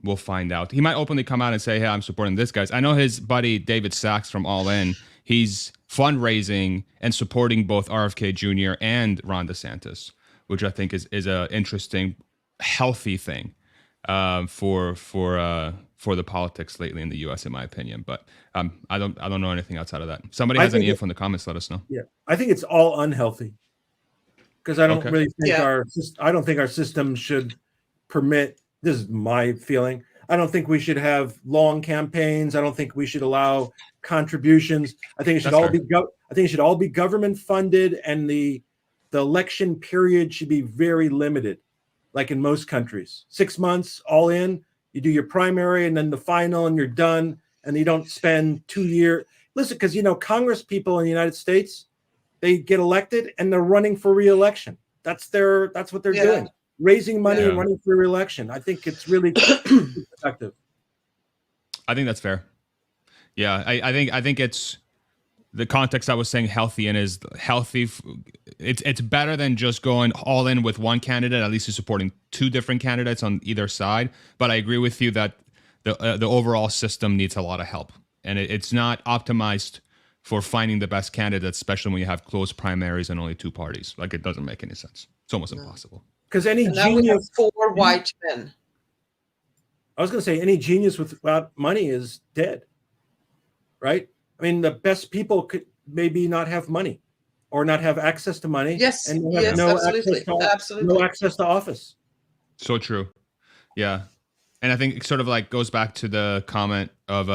we'll find out. He might openly come out and say, "Hey, I'm supporting this guys." I know his buddy David Sachs from All In. He's fundraising and supporting both RFK Jr. and Ron DeSantis, which I think is a interesting, healthy thing for the politics lately in the U.S. in my opinion. But I don't know anything outside of that. Somebody has any info in the comments, let us know. Yeah, I think it's all unhealthy because I don't Okay. really think Yeah. I don't think our system should permit. This is my feeling. I don't think we should have long campaigns. I don't think we should allow contributions. I think it should That's all be I think it should all be government funded, and the election period should be very limited, like in most countries. 6 months, all in. You do your primary and then the final, and you're done. And you don't spend 2 years. Listen, because Congress people in the United States, they get elected and they're running for re-election. That's what they're doing. Raising money and running for re-election. I think it's really effective. I think that's fair. Yeah, I think it's the context I was saying healthy in is healthy. It's better than just going all in with one candidate. At least you're supporting two different candidates on either side. But I agree with you that the overall system needs a lot of help, and it's not optimized for finding the best candidates, especially when you have close primaries and only two parties. Like, it doesn't make any sense. It's almost impossible. Because any And now we have genius, 4 white men. I was going to say, any genius without money is dead, right? I mean, the best people could maybe not have money or not have access to money. Yes, and they have absolutely. no access to office. So true. Yeah. And I think it sort of like goes back to the comment of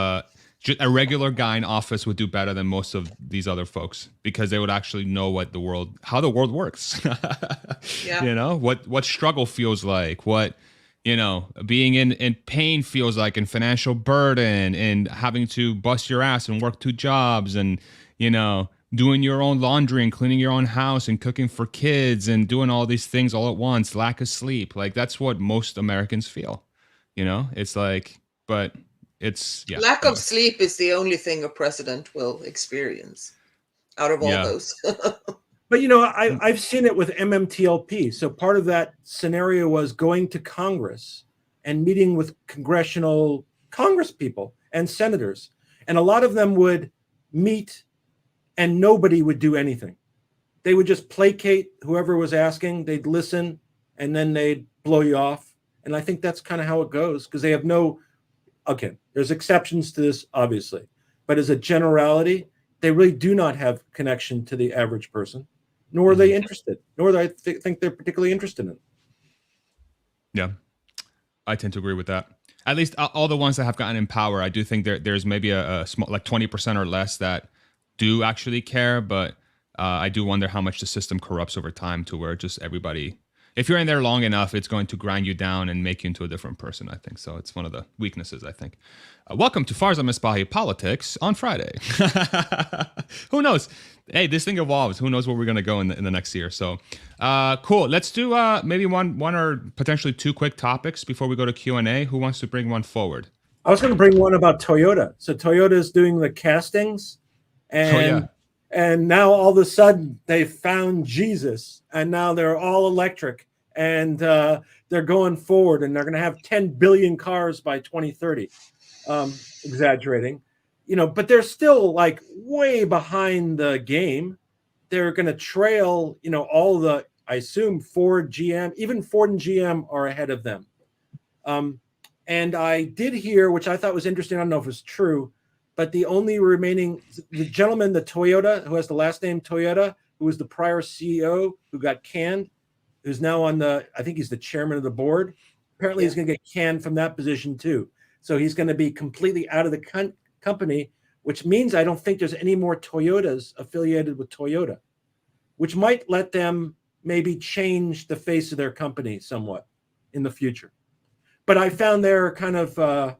just a regular guy in office would do better than most of these other folks because they would actually know how the world works. Yeah. What struggle feels like, what, being in pain feels like, and financial burden, and having to bust your ass and work 2 jobs, and, doing your own laundry and cleaning your own house and cooking for kids and doing all these things all at once, lack of sleep. Like, that's what most Americans feel, it's like, but it's, yeah. Lack of sleep is the only thing a president will experience out of all those. But, I've seen it with Mmtlp. So part of that scenario was going to Congress and meeting with Congress people and senators. And a lot of them would meet and nobody would do anything. They would just placate whoever was asking. They'd listen and then they'd blow you off. And I think that's kind of how it goes because they have okay, there's exceptions to this, obviously. But as a generality, they really do not have connection to the average person, nor are they interested, nor do I think they're particularly interested in it. Yeah, I tend to agree with that. At least all the ones that have gotten in power, I do think there's maybe a small, like 20% or less that do actually care. But I do wonder how much the system corrupts over time to where just everybody, if you're in there long enough, it's going to grind you down and make you into a different person, I think. So it's one of the weaknesses, I think. Welcome to Farza Misbahi Politics on Friday. Who knows? Hey, this thing evolves. Who knows where we're going to go in the next year? So cool. Let's do maybe one or potentially 2 quick topics before we go to Q&A. Who wants to bring one forward? I was going to bring one about Toyota. So Toyota is doing the castings. And now all of a sudden they found Jesus, and now they're all electric, and they're going forward, and they're going to have 10 billion cars by 2030. Exaggerating, but they're still like way behind the game. They're going to trail, all the I assume Ford, GM, even Ford and GM are ahead of them. And I did hear, which I thought was interesting, I don't know if it's true, but the only remaining, the gentleman, the Toyota, who has the last name Toyota, who was the prior CEO, who got canned, who's now on the, I think he's the chairman of the board. Apparently he's going to get canned from that position too. So he's going to be completely out of the company, which means I don't think there's any more Toyotas affiliated with Toyota, which might let them maybe change the face of their company somewhat in the future. But I found their kind of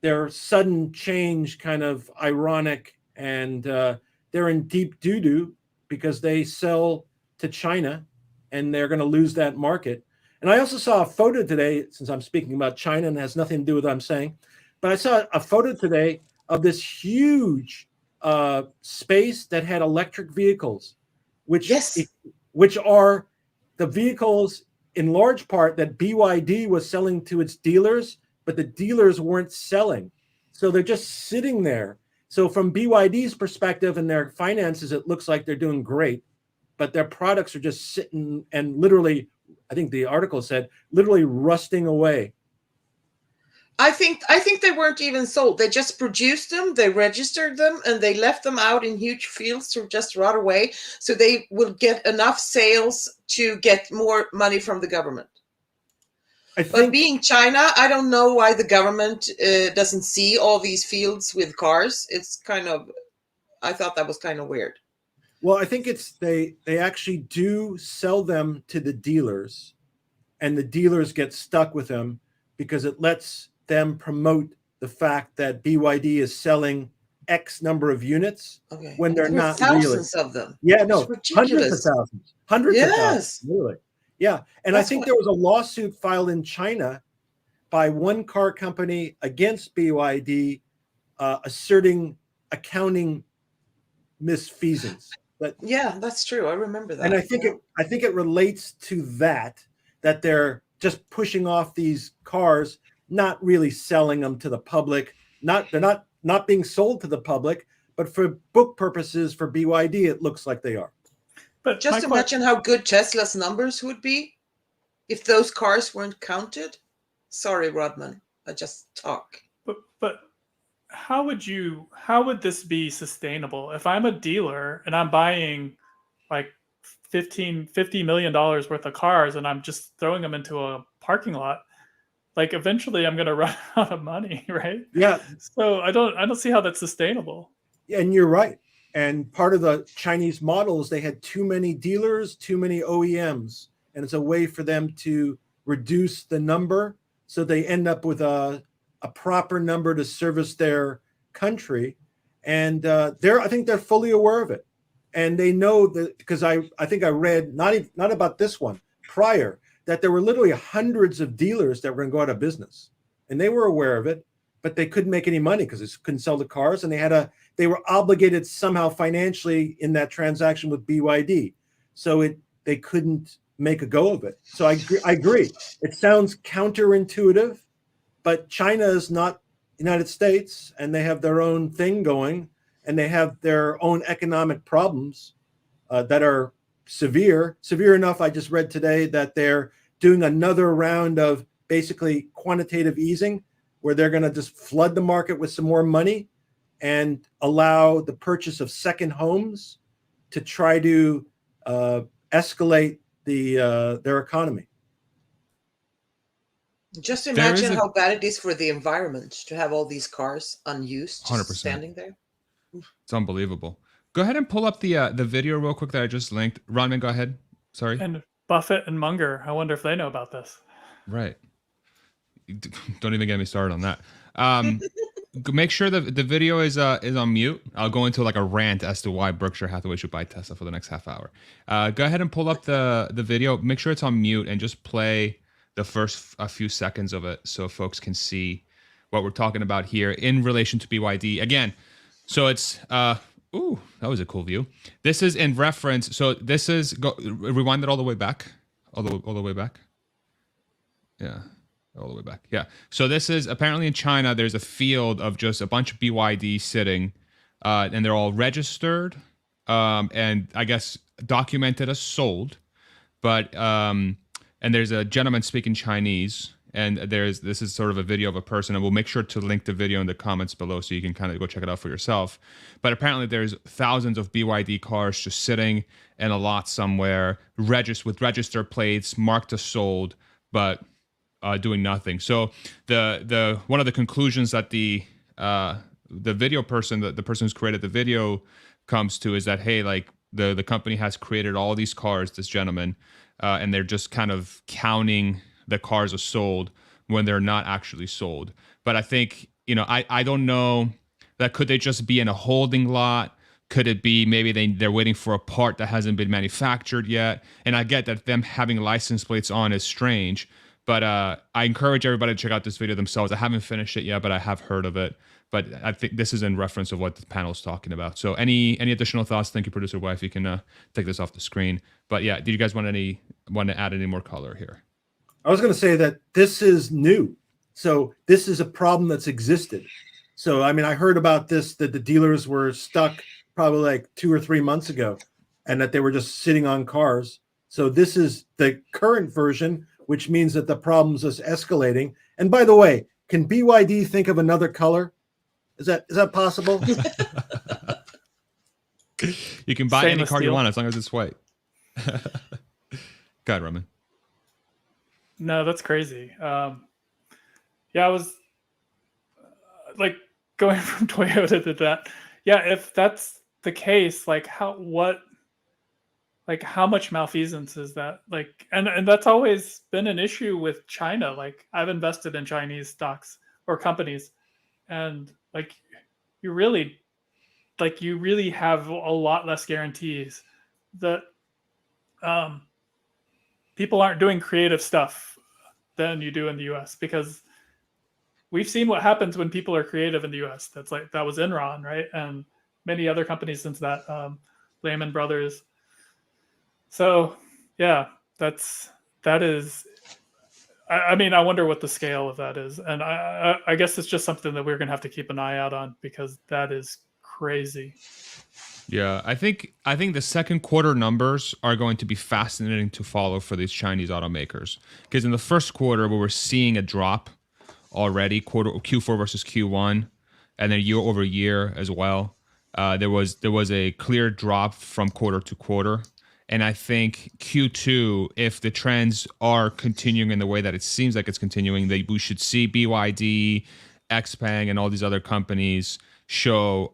their sudden change kind of ironic, and they're in deep doo-doo because they sell to China and they're going to lose that market. And I also saw a photo today, since I'm speaking about China and has nothing to do with what I'm saying, but I saw a photo today of this huge space that had electric vehicles, which are the vehicles in large part that BYD was selling to its dealers, but the dealers weren't selling. So they're just sitting there. So from BYD's perspective and their finances, it looks like they're doing great, but their products are just sitting and literally, I think the article said, literally rusting away. I think they weren't even sold. They just produced them, they registered them, and they left them out in huge fields to just rot away. So they will get enough sales to get more money from the government. But being China, I don't know why the government doesn't see all these fields with cars. It's kind of, I thought that was kind of weird. Well, I think it's they actually do sell them to the dealers, and the dealers get stuck with them because it lets them promote the fact that BYD is selling X number of units when they're not thousands really. of them. Yeah, no, hundreds of thousands, hundreds of thousands, really. Yeah, and I think there was a lawsuit filed in China by one car company against BYD, asserting accounting misfeasance. But yeah, that's true. I remember that. and I think it relates to that they're just pushing off these cars, not really selling them to the public. They're not being sold to the public, but for book purposes for BYD, it looks like they are. But just imagine how good Tesla's numbers would be if those cars weren't counted. Sorry, Rodman, I just talk. But how would this be sustainable? If I'm a dealer and I'm buying like $50 million worth of cars and I'm just throwing them into a parking lot, like eventually I'm going to run out of money, right? Yeah. So I don't see how that's sustainable. And you're right. And part of the Chinese model is they had too many dealers, too many OEMs, and it's a way for them to reduce the number, so they end up with a proper number to service their country. And I think they're fully aware of it, and they know that, because I think I read not about this one prior, that there were literally hundreds of dealers that were going to go out of business, and they were aware of it, but they couldn't make any money because they couldn't sell the cars, and they were obligated somehow financially in that transaction with BYD, so they couldn't make a go of it. So I agree. It sounds counterintuitive, but China is not United States, and they have their own thing going, and they have their own economic problems that are severe enough. I just read today that they're doing another round of basically quantitative easing, where they're going to just flood the market with some more money and allow the purchase of second homes to try to escalate their economy. Just imagine how bad it is for the environment to have all these cars unused, 100%. standing there. It's unbelievable. Go ahead and pull up the video real quick that I just linked. Ronman, go ahead. Sorry. And Buffett and Munger, I wonder if they know about this. Right. Don't even get me started on that. Make sure that the video is on mute. I'll go into like a rant as to why Berkshire Hathaway should buy Tesla for the next half hour. Go ahead and pull up the video. Make sure it's on mute and just play the first a few seconds of it so folks can see what we're talking about here in relation to BYD. Again, so it's ooh, that was a cool view. This is in reference. So this is rewind it all the way back, all the way back. Yeah. All the way back. Yeah. So this is apparently in China, there's a field of just a bunch of BYD sitting, and they're all registered, and I guess documented as sold. but and there's a gentleman speaking Chinese, and this is sort of a video of a person, and we'll make sure to link the video in the comments below so you can kind of go check it out for yourself. But apparently there's thousands of BYD cars just sitting in a lot somewhere, with register plates marked as sold, but doing nothing. So the one of the conclusions that the video person, the person who's created the video, comes to is that, hey, like the company has created all these cars, this gentleman, and they're just kind of counting the cars are sold when they're not actually sold. But I think, I don't know, that could they just be in a holding lot? Could it be maybe they're waiting for a part that hasn't been manufactured yet? And I get that them having license plates on is strange, but I encourage everybody to check out this video themselves. I haven't finished it yet, but I have heard of it. But I think this is in reference of what the panel is talking about. So any additional thoughts? Thank you, producer wife. You can take this off the screen. But yeah, did you guys want to add any more color here? I was going to say that this is new. So this is a problem that's existed. So, I mean, I heard about this, that the dealers were stuck probably like 2 or 3 months ago and that they were just sitting on cars. So this is the current version, which means that the problem's just escalating. And by the way, can BYD think of another color? Is that possible? You can buy any car you want as long as it's white. Go ahead, Roman. No, that's crazy. Yeah, I was like going from Toyota to that. Yeah, if that's the case, like how much malfeasance is that? Like, and that's always been an issue with China. Like, I've invested in Chinese stocks or companies, and like you really have a lot less guarantees that people aren't doing creative stuff than you do in the US, because we've seen what happens when people are creative in the US. That was Enron, right? And many other companies since that, Lehman Brothers. So yeah, that is, I mean, I wonder what the scale of that is. And I guess it's just something that we're going to have to keep an eye out on, because that is crazy. Yeah, I think the second quarter numbers are going to be fascinating to follow for these Chinese automakers, because in the first quarter we were seeing a drop already, Q4 versus Q1, and then year over year as well. There was a clear drop from quarter to quarter, and I think Q2, if the trends are continuing in the way that it seems like it's continuing, that we should see BYD, XPeng, and all these other companies show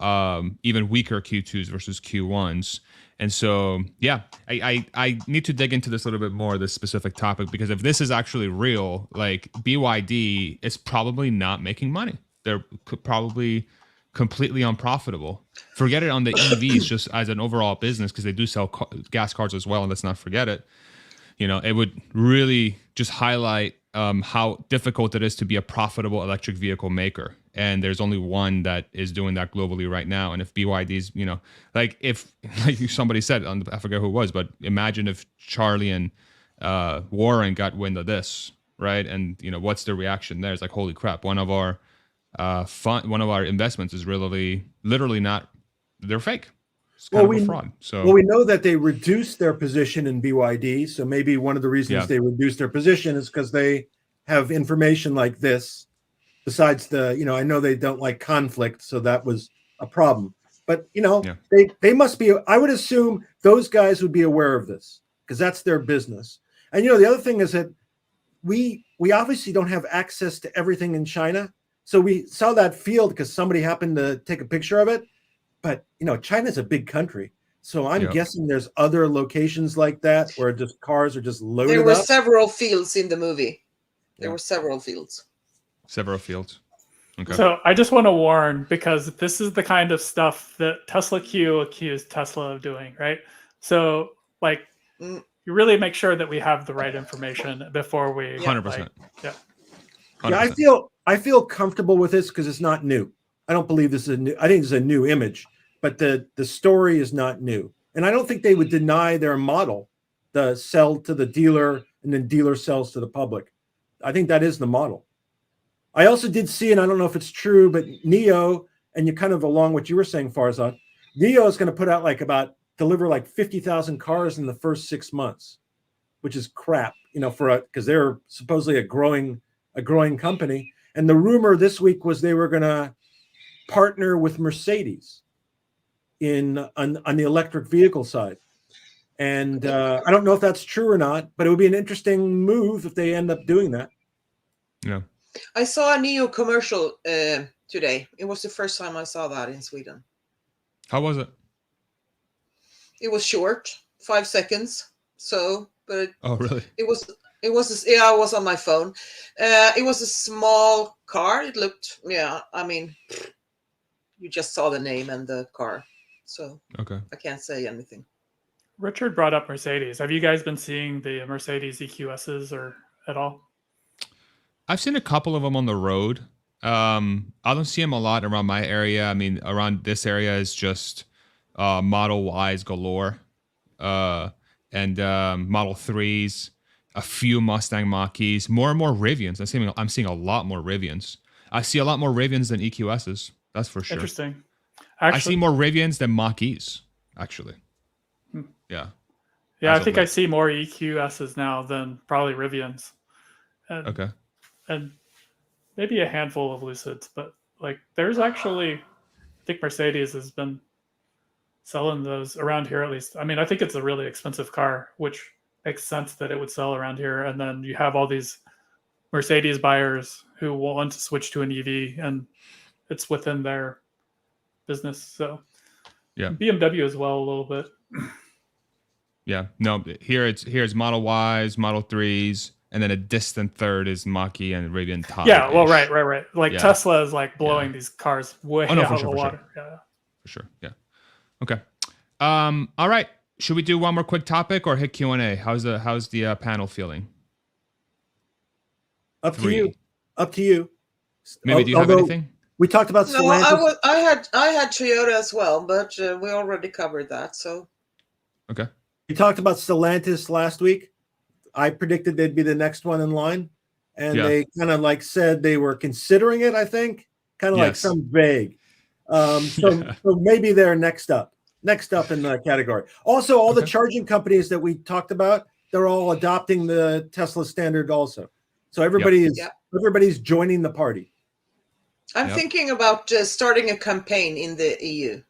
even weaker Q2s versus Q1s. And so, yeah, I need to dig into this a little bit more, this specific topic, because if this is actually real, like BYD is probably not making money. They're probably completely unprofitable. Forget it on the EVs just as an overall business, because they do sell gas cars as well, and let's not forget it. It would really just highlight how difficult it is to be a profitable electric vehicle maker. And there's only one that is doing that globally right now. And if BYD's, like somebody said, I forget who it was, but imagine if Charlie and Warren got wind of this, right? And what's the reaction there? It's like, holy crap! One of our investments is literally not. They're fake. It's kind of a fraud. So we know that they reduced their position in BYD. So maybe one of the reasons they reduced their position is because they have information like this. Besides I know they don't like conflict, so that was a problem. But they must be. I would assume those guys would be aware of this, because that's their business. And the other thing is that we obviously don't have access to everything in China. So we saw that field because somebody happened to take a picture of it. But China's a big country, so I'm guessing there's other locations like that where just cars are just loaded up. There were several fields in the movie. There were several fields. Several fields. Okay. So I just want to warn, because this is the kind of stuff that Tesla Q accused Tesla of doing, right? So you really make sure that we have the right information before we 100%. Yeah. 100%. Yeah, I feel comfortable with this because it's not new. I don't believe this is new. I think it's a new image, but the story is not new. And I don't think they would deny their model, the sell to the dealer and then dealer sells to the public. I think that is the model. I also did see, and I don't know if it's true, but NIO, and you kind of along what you were saying, Farzad, NIO is going to deliver 50,000 cars in the first 6 months. which is crap, because they're supposedly a growing company. And the rumor this week was they were going to partner with Mercedes on the electric vehicle side. And I don't know if that's true or not, but it would be an interesting move if they end up doing that. Yeah. I saw a NIO commercial today. It was the first time I saw that in Sweden. How was it? It was short, 5 seconds. But Oh, really? I was on my phone. It was a small car. It looked, you just saw the name and the car. So Okay. I can't say anything. Richard brought up Mercedes. Have you guys been seeing the Mercedes EQSs or at all? I've seen a couple of them on the road. I don't see them a lot around my area. I mean, around this area is just Model Ys galore, and Model 3s, a few Mustang Mach-E's, more and more Rivians. I'm seeing a lot more Rivians. I see a lot more Rivians than EQSs. That's for sure. Interesting. I see more Rivians than Mach-E's, actually. Yeah. Yeah, I think I see more EQSs now than probably Rivians. Okay. And maybe a handful of Lucids, but like there's actually, I think Mercedes has been selling those around here at least. I mean, I think it's a really expensive car, which makes sense that it would sell around here. And then you have all these Mercedes buyers who want to switch to an EV, and it's within their business. So yeah, BMW as well a little bit. Yeah, no, here's Model Ys, Model 3s, and then a distant third is Mach-E and Rivian top. Yeah, well, right. Like Tesla is like blowing these cars way out of the water. Sure. For sure. Yeah. Okay. All right. Should we do one more quick topic or hit Q&A? How's the panel feeling? Up to you. Maybe do you have anything? We talked about Stellantis. No, I had Toyota as well, but we already covered that. So. Okay. We talked about Stellantis last week. I predicted they'd be the next one in line, and they kind of like said they were considering it. I think kind of like some vague. So maybe they're next up in the category. Also, all the charging companies that we talked about, they're all adopting the Tesla standard also. So everybody's joining the party. I'm thinking about starting a campaign in the EU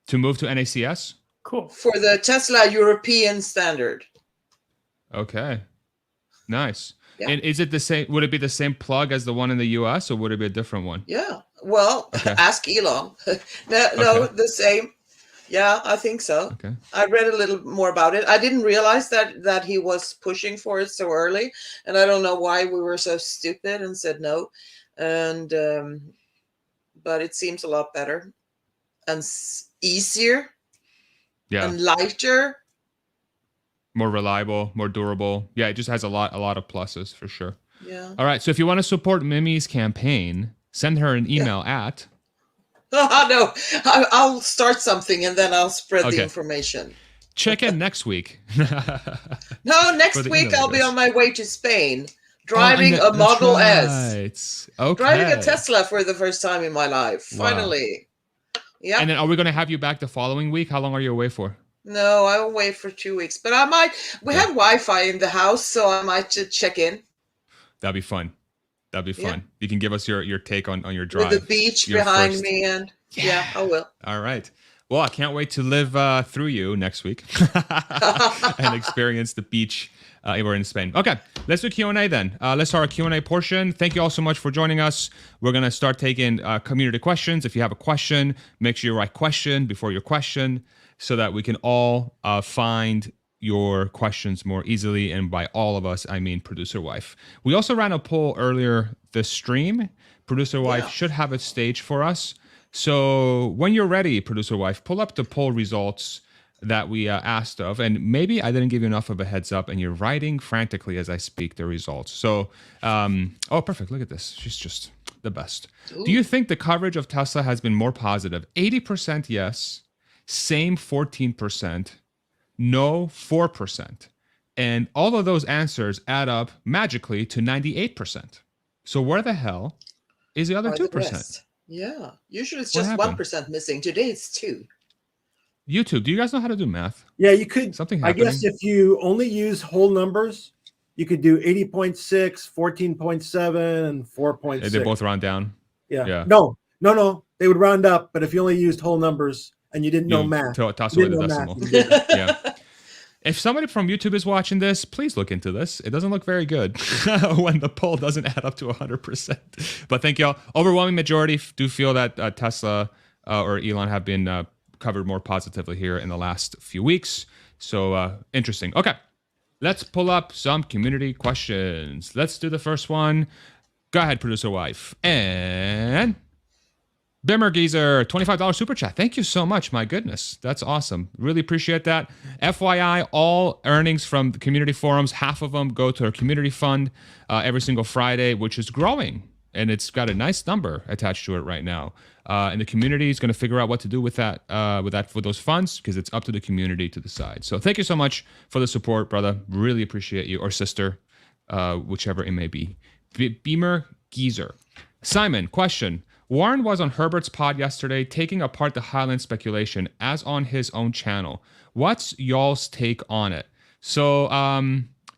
to move to NACS. Cool. For the Tesla European standard. Okay. Nice. Yeah. And is it the same? Would it be the same plug as the one in the US, or would it be a different one? Yeah. Well, ask Elon. No, the same. Yeah, I think so. Okay. I read a little more about it. I didn't realize that he was pushing for it so early, and I don't know why we were so stupid and said no. And but it seems a lot better and easier. Yeah. And lighter. More reliable, more durable. Yeah, it just has a lot of pluses for sure. Yeah. All right. So if you want to support Mimi's campaign, send her an email at. No, I'll start something and then I'll spread the information. Check in next week. No, next week I'll be on my way to Spain, driving a Model S. Okay. Driving a Tesla for the first time in my life. Wow. Finally. Yeah. And then are we going to have you back the following week? How long are you away for? No, I will wait for 2 weeks. But we have Wi-Fi in the house, so I might check in. That'd be fun. Yeah. You can give us your take on your drive. With the beach behind me, and I will. All right. Well, I can't wait to live through you next week and experience the beach we're in Spain. Okay, let's do Q&A then. Let's start our Q&A portion. Thank you all so much for joining us. We're going to start taking community questions. If you have a question, make sure you write question before your question so that we can all find your questions more easily. And by all of us, I mean producer wife. We also ran a poll earlier this stream. Producer wife should have a stage for us. So when you're ready, producer wife, pull up the poll results that we asked of, and maybe I didn't give you enough of a heads up, and you're writing frantically as I speak the results. So, oh, perfect. Look at this. She's just the best. Ooh. Do you think the coverage of Tesla has been more positive? 80% yes, same 14%, no 4. And all of those answers add up magically to 98%. So where the hell is the other 2%? Yeah, usually it's just 1% missing. Today it's 2. YouTube. Do you guys know how to do math? Yeah, you could. Something I happening? guess if you only use whole numbers, you could do 80.6, 14.7, and 4.6. They both round down. Yeah. No. They would round up, but if you only used whole numbers and you didn't know math, Toss you away the didn't know decimal. math, you did. Yeah. If somebody from YouTube is watching this, please look into this. It doesn't look very good when the poll doesn't add up to 100%. But thank y'all. Overwhelming majority do feel that Tesla or Elon have been covered more positively here in the last few weeks. So interesting. Okay, let's pull up some community questions. Let's do the first one. Go ahead, producer wife. And Bimmer Geezer, $25 super chat. Thank you so much. My goodness, that's awesome. Really appreciate that. FYI, all earnings from the community forums, half of them go to our community fund every single Friday, which is growing. And it's got a nice number attached to it right now. And the community is going to figure out what to do with that, for those funds, because it's up to the community to decide. So thank you so much for the support, brother. Really appreciate you, or sister, whichever it may be. Beamer Geezer. Simon, question. Warren was on Herbert's pod yesterday taking apart the Highland speculation as on his own channel. What's y'all's take on it? So,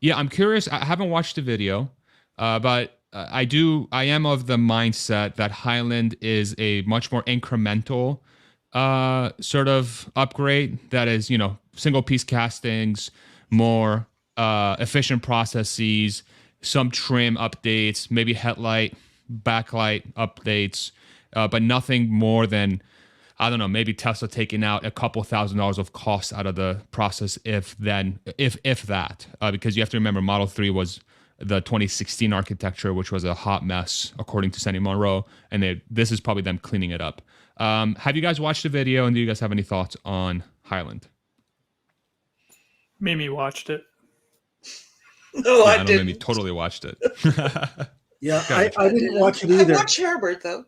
yeah, I'm curious. I haven't watched the video, but I am of the mindset that Highland is a much more incremental sort of upgrade that is, single piece castings, more efficient processes, some trim updates, maybe headlight, backlight updates, but nothing more than, I don't know, maybe Tesla taking out a couple $1,000s of cost out of the process, if that, because you have to remember Model 3 was the 2016 architecture, which was a hot mess, according to Sandy Monroe, and this is probably them cleaning it up. Have you guys watched the video, and do you guys have any thoughts on Highland? Mimi watched it. No, I know didn't. Mimi totally watched it. Yeah, I didn't watch it either. I watch Herbert though.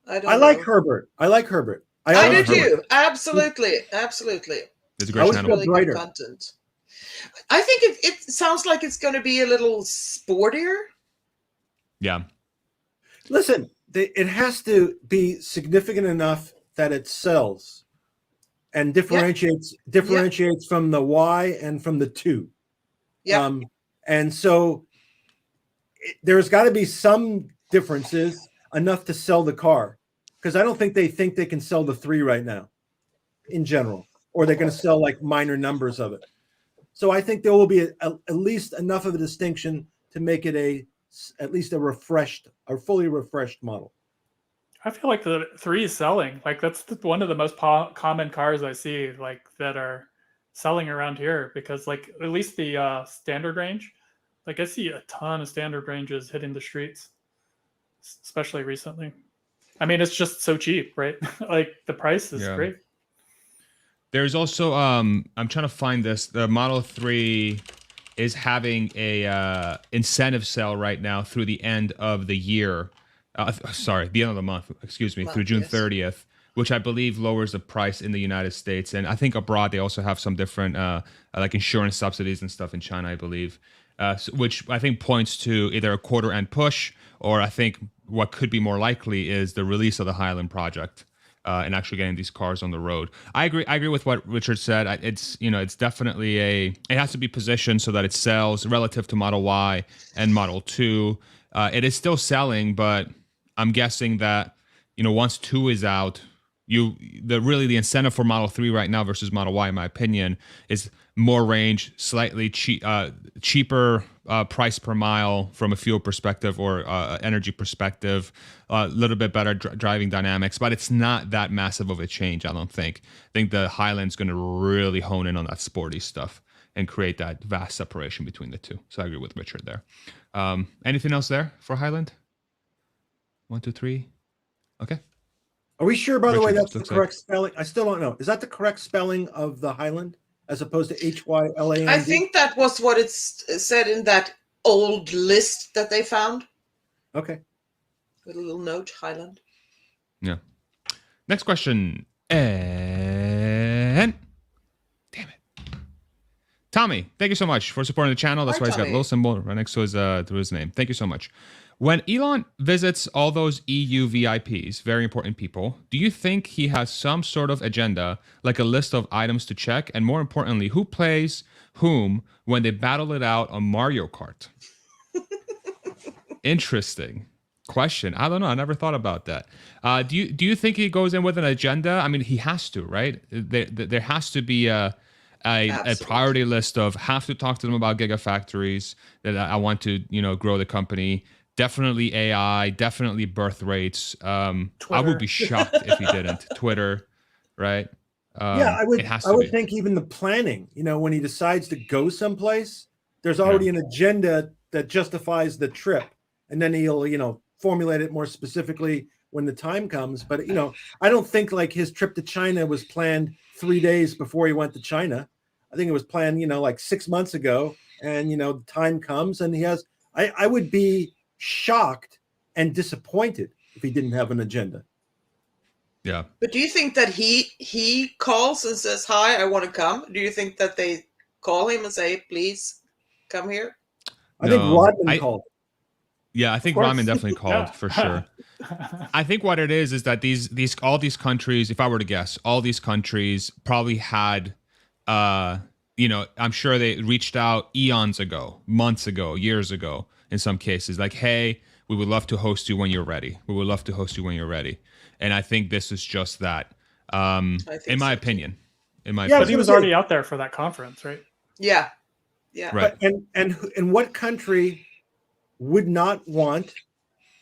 I like Herbert. I like Herbert. I do too. Absolutely. It's a great channel. Really good content. I think it sounds like it's going to be a little sportier. Yeah. Listen, it has to be significant enough that it sells and differentiates from the Y and from the 2. Yeah. And so there's got to be some differences enough to sell the car, because I don't think they can sell the 3 right now in general, or they're going to sell like minor numbers of it. So I think there will be at least enough of a distinction to make it at least a refreshed or fully refreshed model. I feel like the 3 is selling. Like that's one of the most common cars I see, like that are selling around here, because like at least the standard range, like I see a ton of standard ranges hitting the streets, especially recently. I mean, it's just so cheap, right? Like the price is great. There's also I'm trying to find this. The Model 3 is having a incentive sale right now through the end of the year. The end of the month, excuse me, through June 30th, which I believe lowers the price in the United States. And I think abroad they also have some different like insurance subsidies and stuff in China, I believe, which I think points to either a quarter end push, or I think what could be more likely is the release of the Highland project and actually getting these cars on the road. I agree with what Richard said. It's definitely it has to be positioned so that it sells relative to Model Y and Model 2. It is still selling, but I'm guessing that once 2 is out, the incentive for Model 3 right now versus Model Y, in my opinion, is more range, slightly cheaper price per mile from a fuel perspective or energy perspective, a little bit better driving dynamics, but it's not that massive of a change, I don't think. I think the Highland's going to really hone in on that sporty stuff and create that vast separation between the two. So I agree with Richard there. Anything else there for Highland? 1, 2, 3. Okay. Are we sure, by the way, Richard, that's the correct spelling? I still don't know. Is that the correct spelling of the Highland as opposed to Hyland? I think that was what it said in that old list that they found. Okay. With a little note, Highland. Yeah. Next question. And damn it. Tommy, thank you so much for supporting the channel. That's why he's got a little symbol right next to his name. Thank you so much. When Elon visits all those EU VIPs, very important people, do you think he has some sort of agenda, like a list of items to check? And more importantly, who plays whom when they battle it out on Mario Kart? Interesting question. I don't know. I never thought about that. Do you think he goes in with an agenda? I mean, he has to, right? There has to be a priority list of have to talk to them about gigafactories, that I want to, grow the company. Definitely AI, definitely birth rates. I would be shocked if he didn't. Twitter, right? Yeah, I would. It has I to would be. think even the planning. When he decides to go someplace, there's already an agenda that justifies the trip, and then he'll formulate it more specifically when the time comes. But I don't think like his trip to China was planned 3 days before he went to China. I think it was planned, like 6 months ago, and the time comes, and he has. I would be shocked and disappointed if he didn't have an agenda. Yeah. But do you think that he calls and says, "Hi, I want to come"? Do you think that they call him and say, "Please come here"? I think No, Rodman called. Yeah, I think course. Ramen definitely called for sure. I think what it is that all these countries, if I were to guess, all these countries probably had, I'm sure they reached out eons ago, months ago, years ago, in some cases, like, hey, we would love to host you when you're ready. We would love to host you when you're ready. And I think this is just that, in my opinion. But he was already out there for that conference, right? Yeah. Right. But, and what country would not want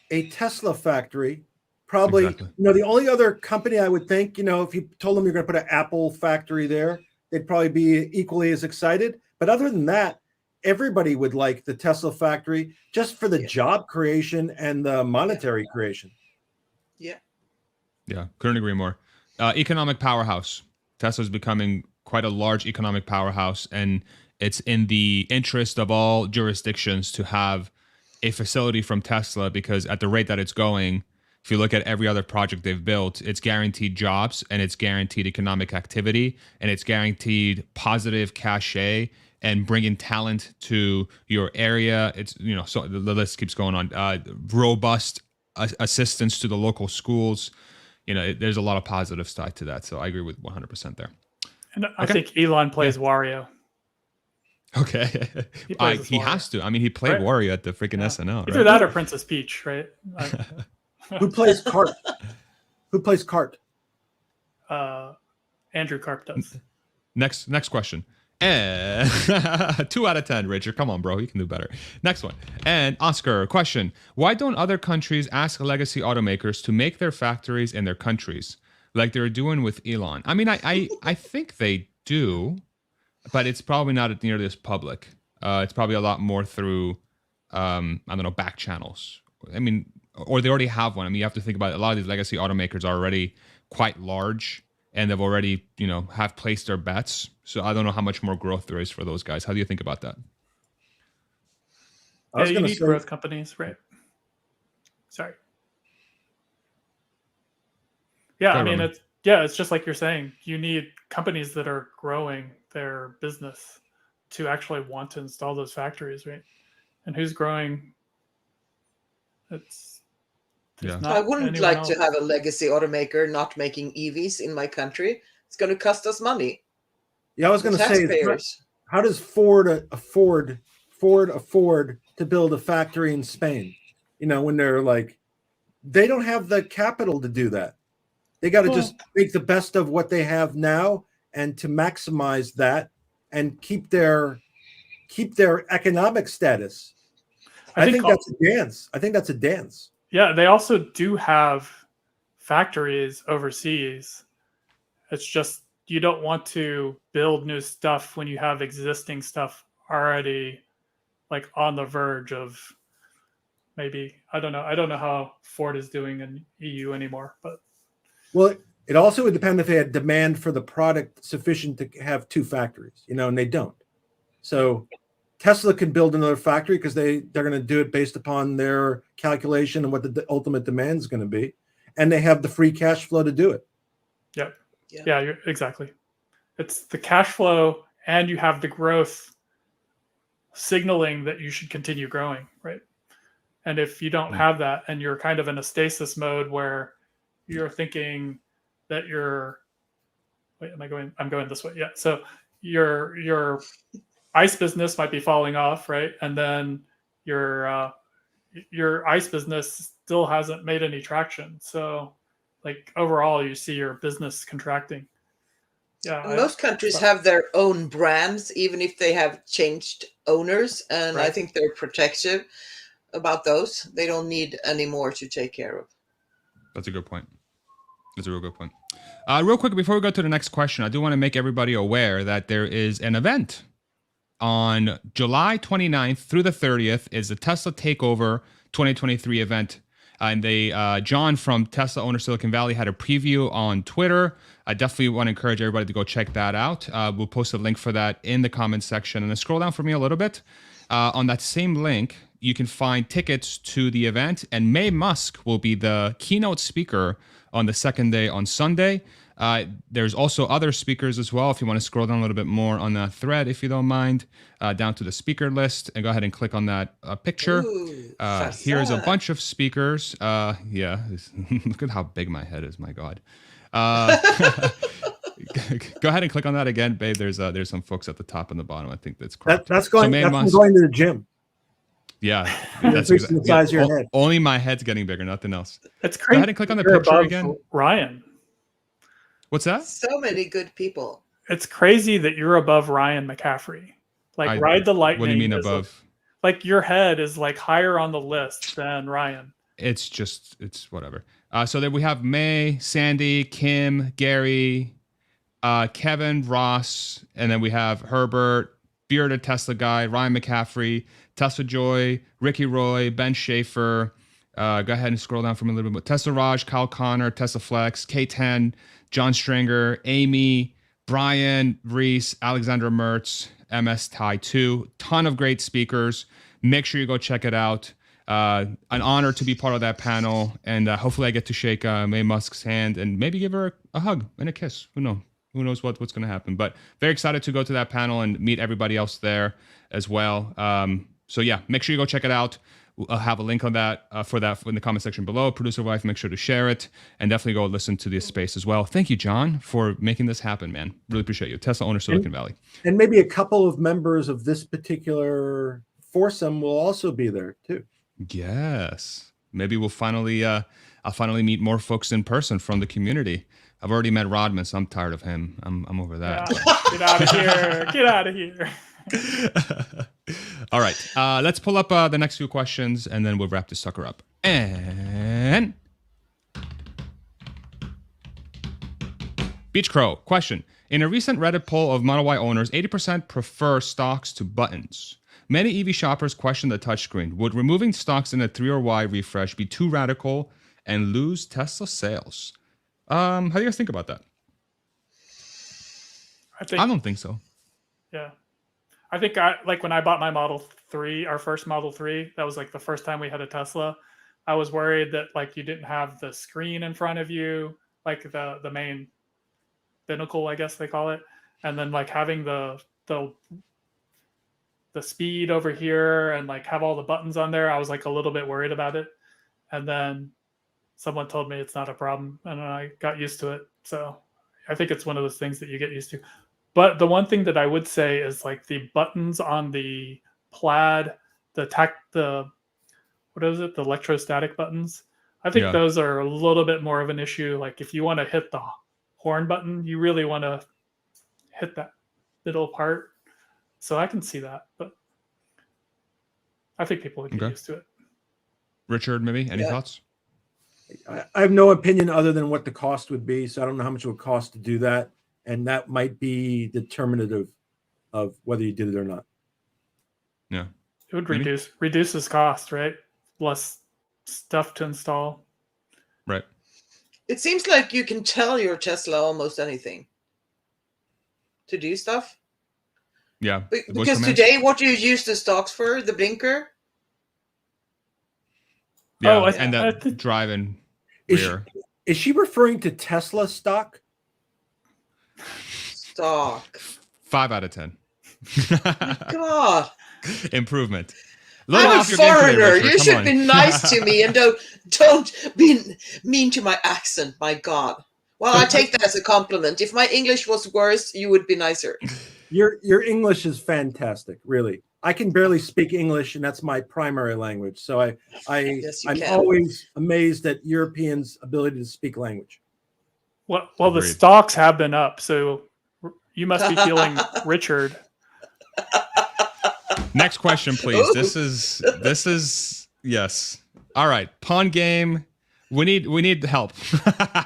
a Tesla factory? Probably, Exactly. the only other company I would think, if you told them you're going to put an Apple factory there, they'd probably be equally as excited. But other than that, everybody would like the Tesla factory just for the job creation and the monetary creation. Yeah, couldn't agree more. Economic powerhouse. Tesla's becoming quite a large economic powerhouse, and it's in the interest of all jurisdictions to have a facility from Tesla, because at the rate that it's going, if you look at every other project they've built, it's guaranteed jobs, and it's guaranteed economic activity, and it's guaranteed positive cachet and bringing talent to your area. It's, so the list keeps going on. Robust assistance to the local schools. There's a lot of positives tied to that. So I agree with 100% there. And I think Elon plays Wario. Okay. He has to. I mean, he played Wario at the freaking SNL. Either that or Princess Peach, right? Who plays Cart? Who plays Cart? Andrew Karp does. Next question. 2 out of 10, Richard. Come on, bro. You can do better. Next one. And Oscar, question. Why don't other countries ask legacy automakers to make their factories in their countries like they're doing with Elon? I mean, I think they do, but it's probably not nearly as public. It's probably a lot more through, back channels. I mean, or they already have one. I mean, you have to think about it. A lot of these legacy automakers are already quite large, and they've already, have placed their bets. So I don't know how much more growth there is for those guys. How do you think about that? You need growth companies, right? Sorry. Yeah, I mean, it's just like you're saying. You need companies that are growing their business to actually want to install those factories, right? And who's growing? I wouldn't like to have a legacy automaker not making EVs in my country. It's going to cost us money. Yeah, I was going to say, how does Ford afford to build a factory in Spain? When they're like, they don't have the capital to do that. They got to just make the best of what they have now, and to maximize that and keep their economic status. I think that's a dance. Yeah, they also do have factories overseas. It's just you don't want to build new stuff when you have existing stuff already like on the verge of maybe, I don't know how Ford is doing in EU anymore, but it also would depend if they had demand for the product sufficient to have 2 factories, and they don't. So Tesla can build another factory because they're going to do it based upon their calculation and what the ultimate demand is going to be, and they have the free cash flow to do it. Yep. Yeah, exactly. It's the cash flow, and you have the growth signaling that you should continue growing, right? And if you don't have that and you're kind of in a stasis mode where you're thinking that I'm going this way. Yeah. So your ice business might be falling off, right? And then your ice business still hasn't made any traction. So like overall you see your business contracting. Yeah. Most countries have their own brands, even if they have changed owners. And I Right. think they're protective about those. They don't need any more to take care of. That's a good point. That's a real good point. Real quick, before we go to the next question, I do want to make everybody aware that there is an event on July 29th through the 30th is the Tesla Takeover 2023 event. And John from Tesla Owner Silicon Valley had a preview on Twitter. I definitely want to encourage everybody to go check that out. We'll post a link for that in the comments section. And then scroll down for me a little bit. On that same link, you can find tickets to the event. And May Musk will be the keynote speaker on the second day on Sunday. There's also other speakers as well. If you want to scroll down a little bit more on that thread, if you don't mind, down to the speaker list and go ahead and click on that picture. Ooh, Here's a facade. bunch of speakers. Yeah, look at how big my head is. My God. Go ahead and click on that again, babe. There's some folks at the top and the bottom. I think that's correct. That's going. May That's Musk- going to the gym. Yeah, Increasing the size of your head. Only my head's getting bigger, nothing else. It's Go crazy. ahead and click on the You're picture above again. Ryan. What's that? So many good people. It's crazy that you're above Ryan McCaffrey. Like Ride the Lightning. What do you mean is above? Like your head is like higher on the list than Ryan. It's whatever. So then we have May, Sandy, Kim, Gary, Kevin, Ross, and then we have Herbert, Bearded Tesla Guy, Ryan McCaffrey, Tesla Joy, Ricky Roy, Ben Schaefer. Go ahead and scroll down from a little bit. Tesla Raj, Kyle Connor, Tesla Flex, K10, John Stringer, Amy, Brian, Reese, Alexandra Mertz, MS Ty 2. Ton of great speakers. Make sure you go check it out. An honor to be part of that panel, and hopefully I get to shake May Musk's hand and maybe give her a hug and a kiss. Who knows? Who knows what's going to happen? But very excited to go to that panel and meet everybody else there as well. So yeah, make sure you go check it out. I'll have a link on that for that in the comment section below. Producer wife, make sure to share it and definitely go listen to this space as well. Thank you, John, for making this happen, man. Really appreciate you. Tesla Owner Silicon Valley. And maybe a couple of members of this particular foursome will also be there too. Yes, maybe we'll finally. I'll finally meet more folks in person from the community. I've already met Rodman, so I'm tired of him. I'm over that. Get out of here. Get out of here. All right, let's pull up the next few questions, and then we'll wrap this sucker up. And Beach Crow question: in a recent Reddit poll of Model Y owners, 80% prefer stocks to buttons. Many EV shoppers question the touchscreen. Would removing stocks in a 3 or Y refresh be too radical and lose Tesla sales? How do you guys think about that? I don't think so. Yeah. I think like when I bought my Model 3, our first Model 3, that was like the first time we had a Tesla. I was worried that like you didn't have the screen in front of you, like the main binnacle, I guess they call it. And then like having the speed over here and like have all the buttons on there. I was like a little bit worried about it. And then someone told me it's not a problem and I got used to it. So I think it's one of those things that you get used to. But the one thing that I would say is like the buttons on the Plaid, the electrostatic buttons. I think those are a little bit more of an issue. Like if you want to hit the horn button, you really want to hit that middle part. So I can see that, but I think people would get used to it. Richard, maybe any thoughts? I have no opinion other than what the cost would be. So I don't know how much it would cost to do that. And that might be determinative of whether you did it or not. Yeah. It would reduce his cost, right? Less stuff to install. Right. It seems like you can tell your Tesla almost anything to do stuff. Yeah. Because today, what do you use the stocks for? The blinker? Yeah, and that drive and rear. Is she referring to Tesla stock? Stock. 5 out of 10. God. Improvement. Little I'm a off your game today, foreigner. Richard. You Come should on. be nice to me and don't be mean to my accent. My God. Well, I take that as a compliment. If my English was worse, you would be nicer. Your English is fantastic, really. I can barely speak English, and that's my primary language. So Yes, you I'm can. always amazed at Europeans' ability to speak language. Well, the Agreed. stocks have been up, so you must be feeling Richard. Next question, please. Ooh. This is yes. All right, pawn game. We need help.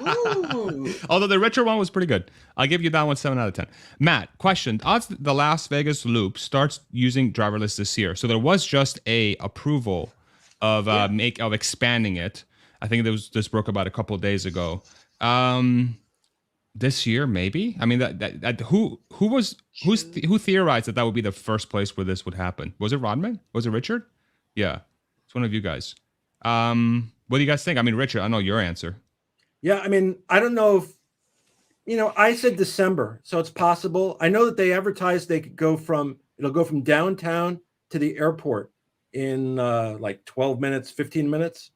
Ooh. Although the Richard one was pretty good. I'll give you that one 7 out of 10. Matt, question. Odds the Las Vegas Loop starts using driverless this year. So there was just a approval of of expanding it. I think this broke about a couple of days ago. This year, maybe. I mean, who theorized that would be the first place where this would happen? Was it Rodman? Was it Richard? Yeah, it's one of you guys. What do you guys think? I mean, Richard, I know your answer. Yeah, I mean, I don't know if I said December, so it's possible. I know that they advertised it'll go from downtown to the airport in like 12 minutes, 15 minutes.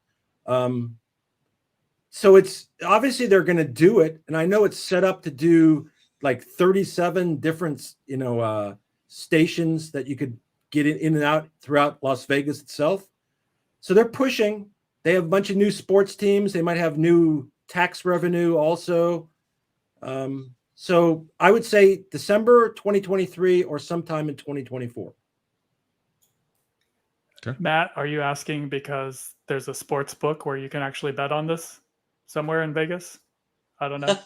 So it's obviously they're going to do it, and I know it's set up to do like 37 different stations that you could get in and out throughout Las Vegas itself. So they're pushing. They have a bunch of new sports teams. They might have new tax revenue also. So I would say December 2023 or sometime in 2024. Okay. Matt, are you asking because there's a sports book where you can actually bet on this somewhere in Vegas? I don't know.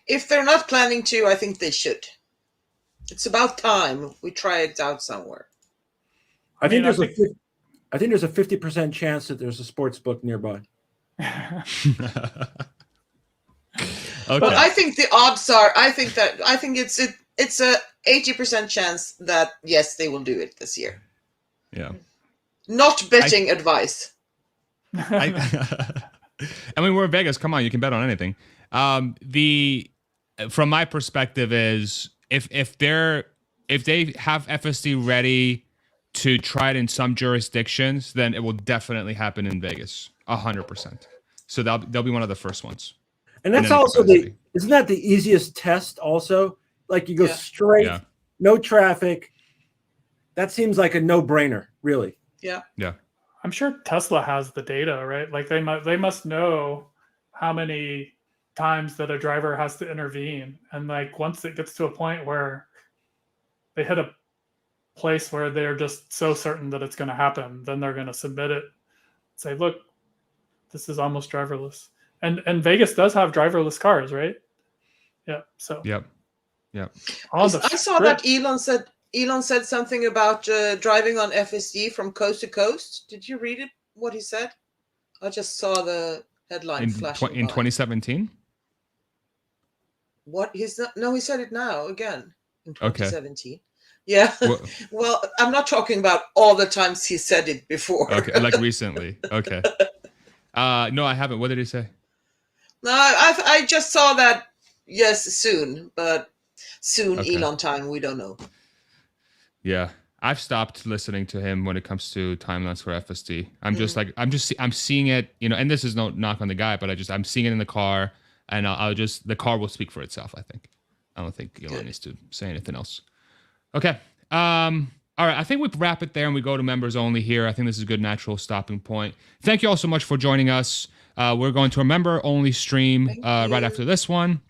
If they're not planning to, I think they should. It's about time we try it out somewhere. I think there's a 50% chance that there's a sports book nearby. Okay. But I think the odds are. I think it's a 80% chance that yes, they will do it this year. Yeah. Not betting advice. I mean, we're in Vegas. Come on, you can bet on anything. From my perspective is if they have FSD ready to try it in some jurisdictions, then it will definitely happen in Vegas, 100%. So they'll be one of the first ones. And that's also isn't that the easiest test also? Like you go straight, no traffic. That seems like a no-brainer, really. Yeah. Yeah. I'm sure Tesla has the data, right? Like they must know how many times that a driver has to intervene. And like once it gets to a point where they hit a place where they're just so certain that it's going to happen, then they're going to submit it. Say, look, this is almost driverless. And Vegas does have driverless cars, right? Yeah. So. Yep. I saw that Elon said something about driving on FSD from coast to coast. Did you read it? What he said? I just saw the headline flashing in by. 2017. What? He said it now again in 2017. Okay. Yeah. Well, I'm not talking about all the times he said it before. Okay, like recently. Okay. No, I haven't. What did he say? No, I just saw that. Yes, soon, but soon Elon time. We don't know. Yeah, I've stopped listening to him when it comes to timelines for FSD. I'm seeing it, and this is no knock on the guy, but I'm seeing it in the car, and the car will speak for itself. I don't think Elon needs to say anything else. Okay. All right. I think we wrap it there and we go to members only here. I think this is a good natural stopping point. Thank you all so much for joining us. We're going to a member only stream right after this one,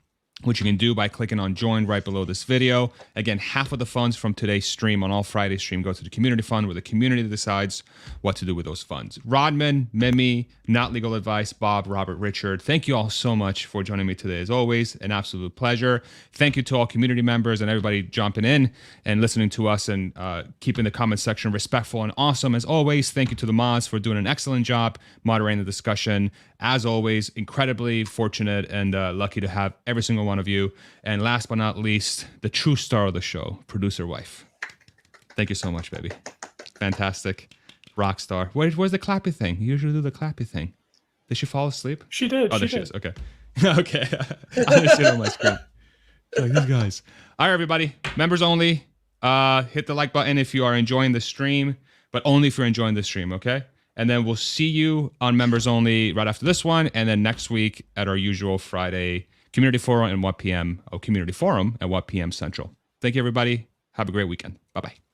which you can do by clicking on join right below this video. Again, half of the funds from today's stream on all Friday stream go to the community fund, where the community decides what to do with those funds. Rodman, Mimi, Not Legal Advice, Bob, Robert, Richard, thank you all so much for joining me today. As always, an absolute pleasure. Thank you to all community members and everybody jumping in and listening to us and keeping the comment section respectful and awesome. As always, thank you to the mods for doing an excellent job moderating the discussion. As always, incredibly fortunate and lucky to have every single one of you. And last but not least, the true star of the show, producer wife. Thank you so much, baby. Fantastic. Rock star. Where's the clappy thing? You usually do the clappy thing. Did she fall asleep? She did. Oh, there she is. Okay. Okay. I didn't see it on my screen. Like, these guys. All right, everybody. Members only. hit the like button if you are enjoying the stream, but only if you're enjoying the stream, okay? And then we'll see you on members only right after this one, and then next week at our usual Friday community forum at 1 p.m. Community forum at 1 p.m. Central. Thank you, everybody. Have a great weekend. Bye-bye.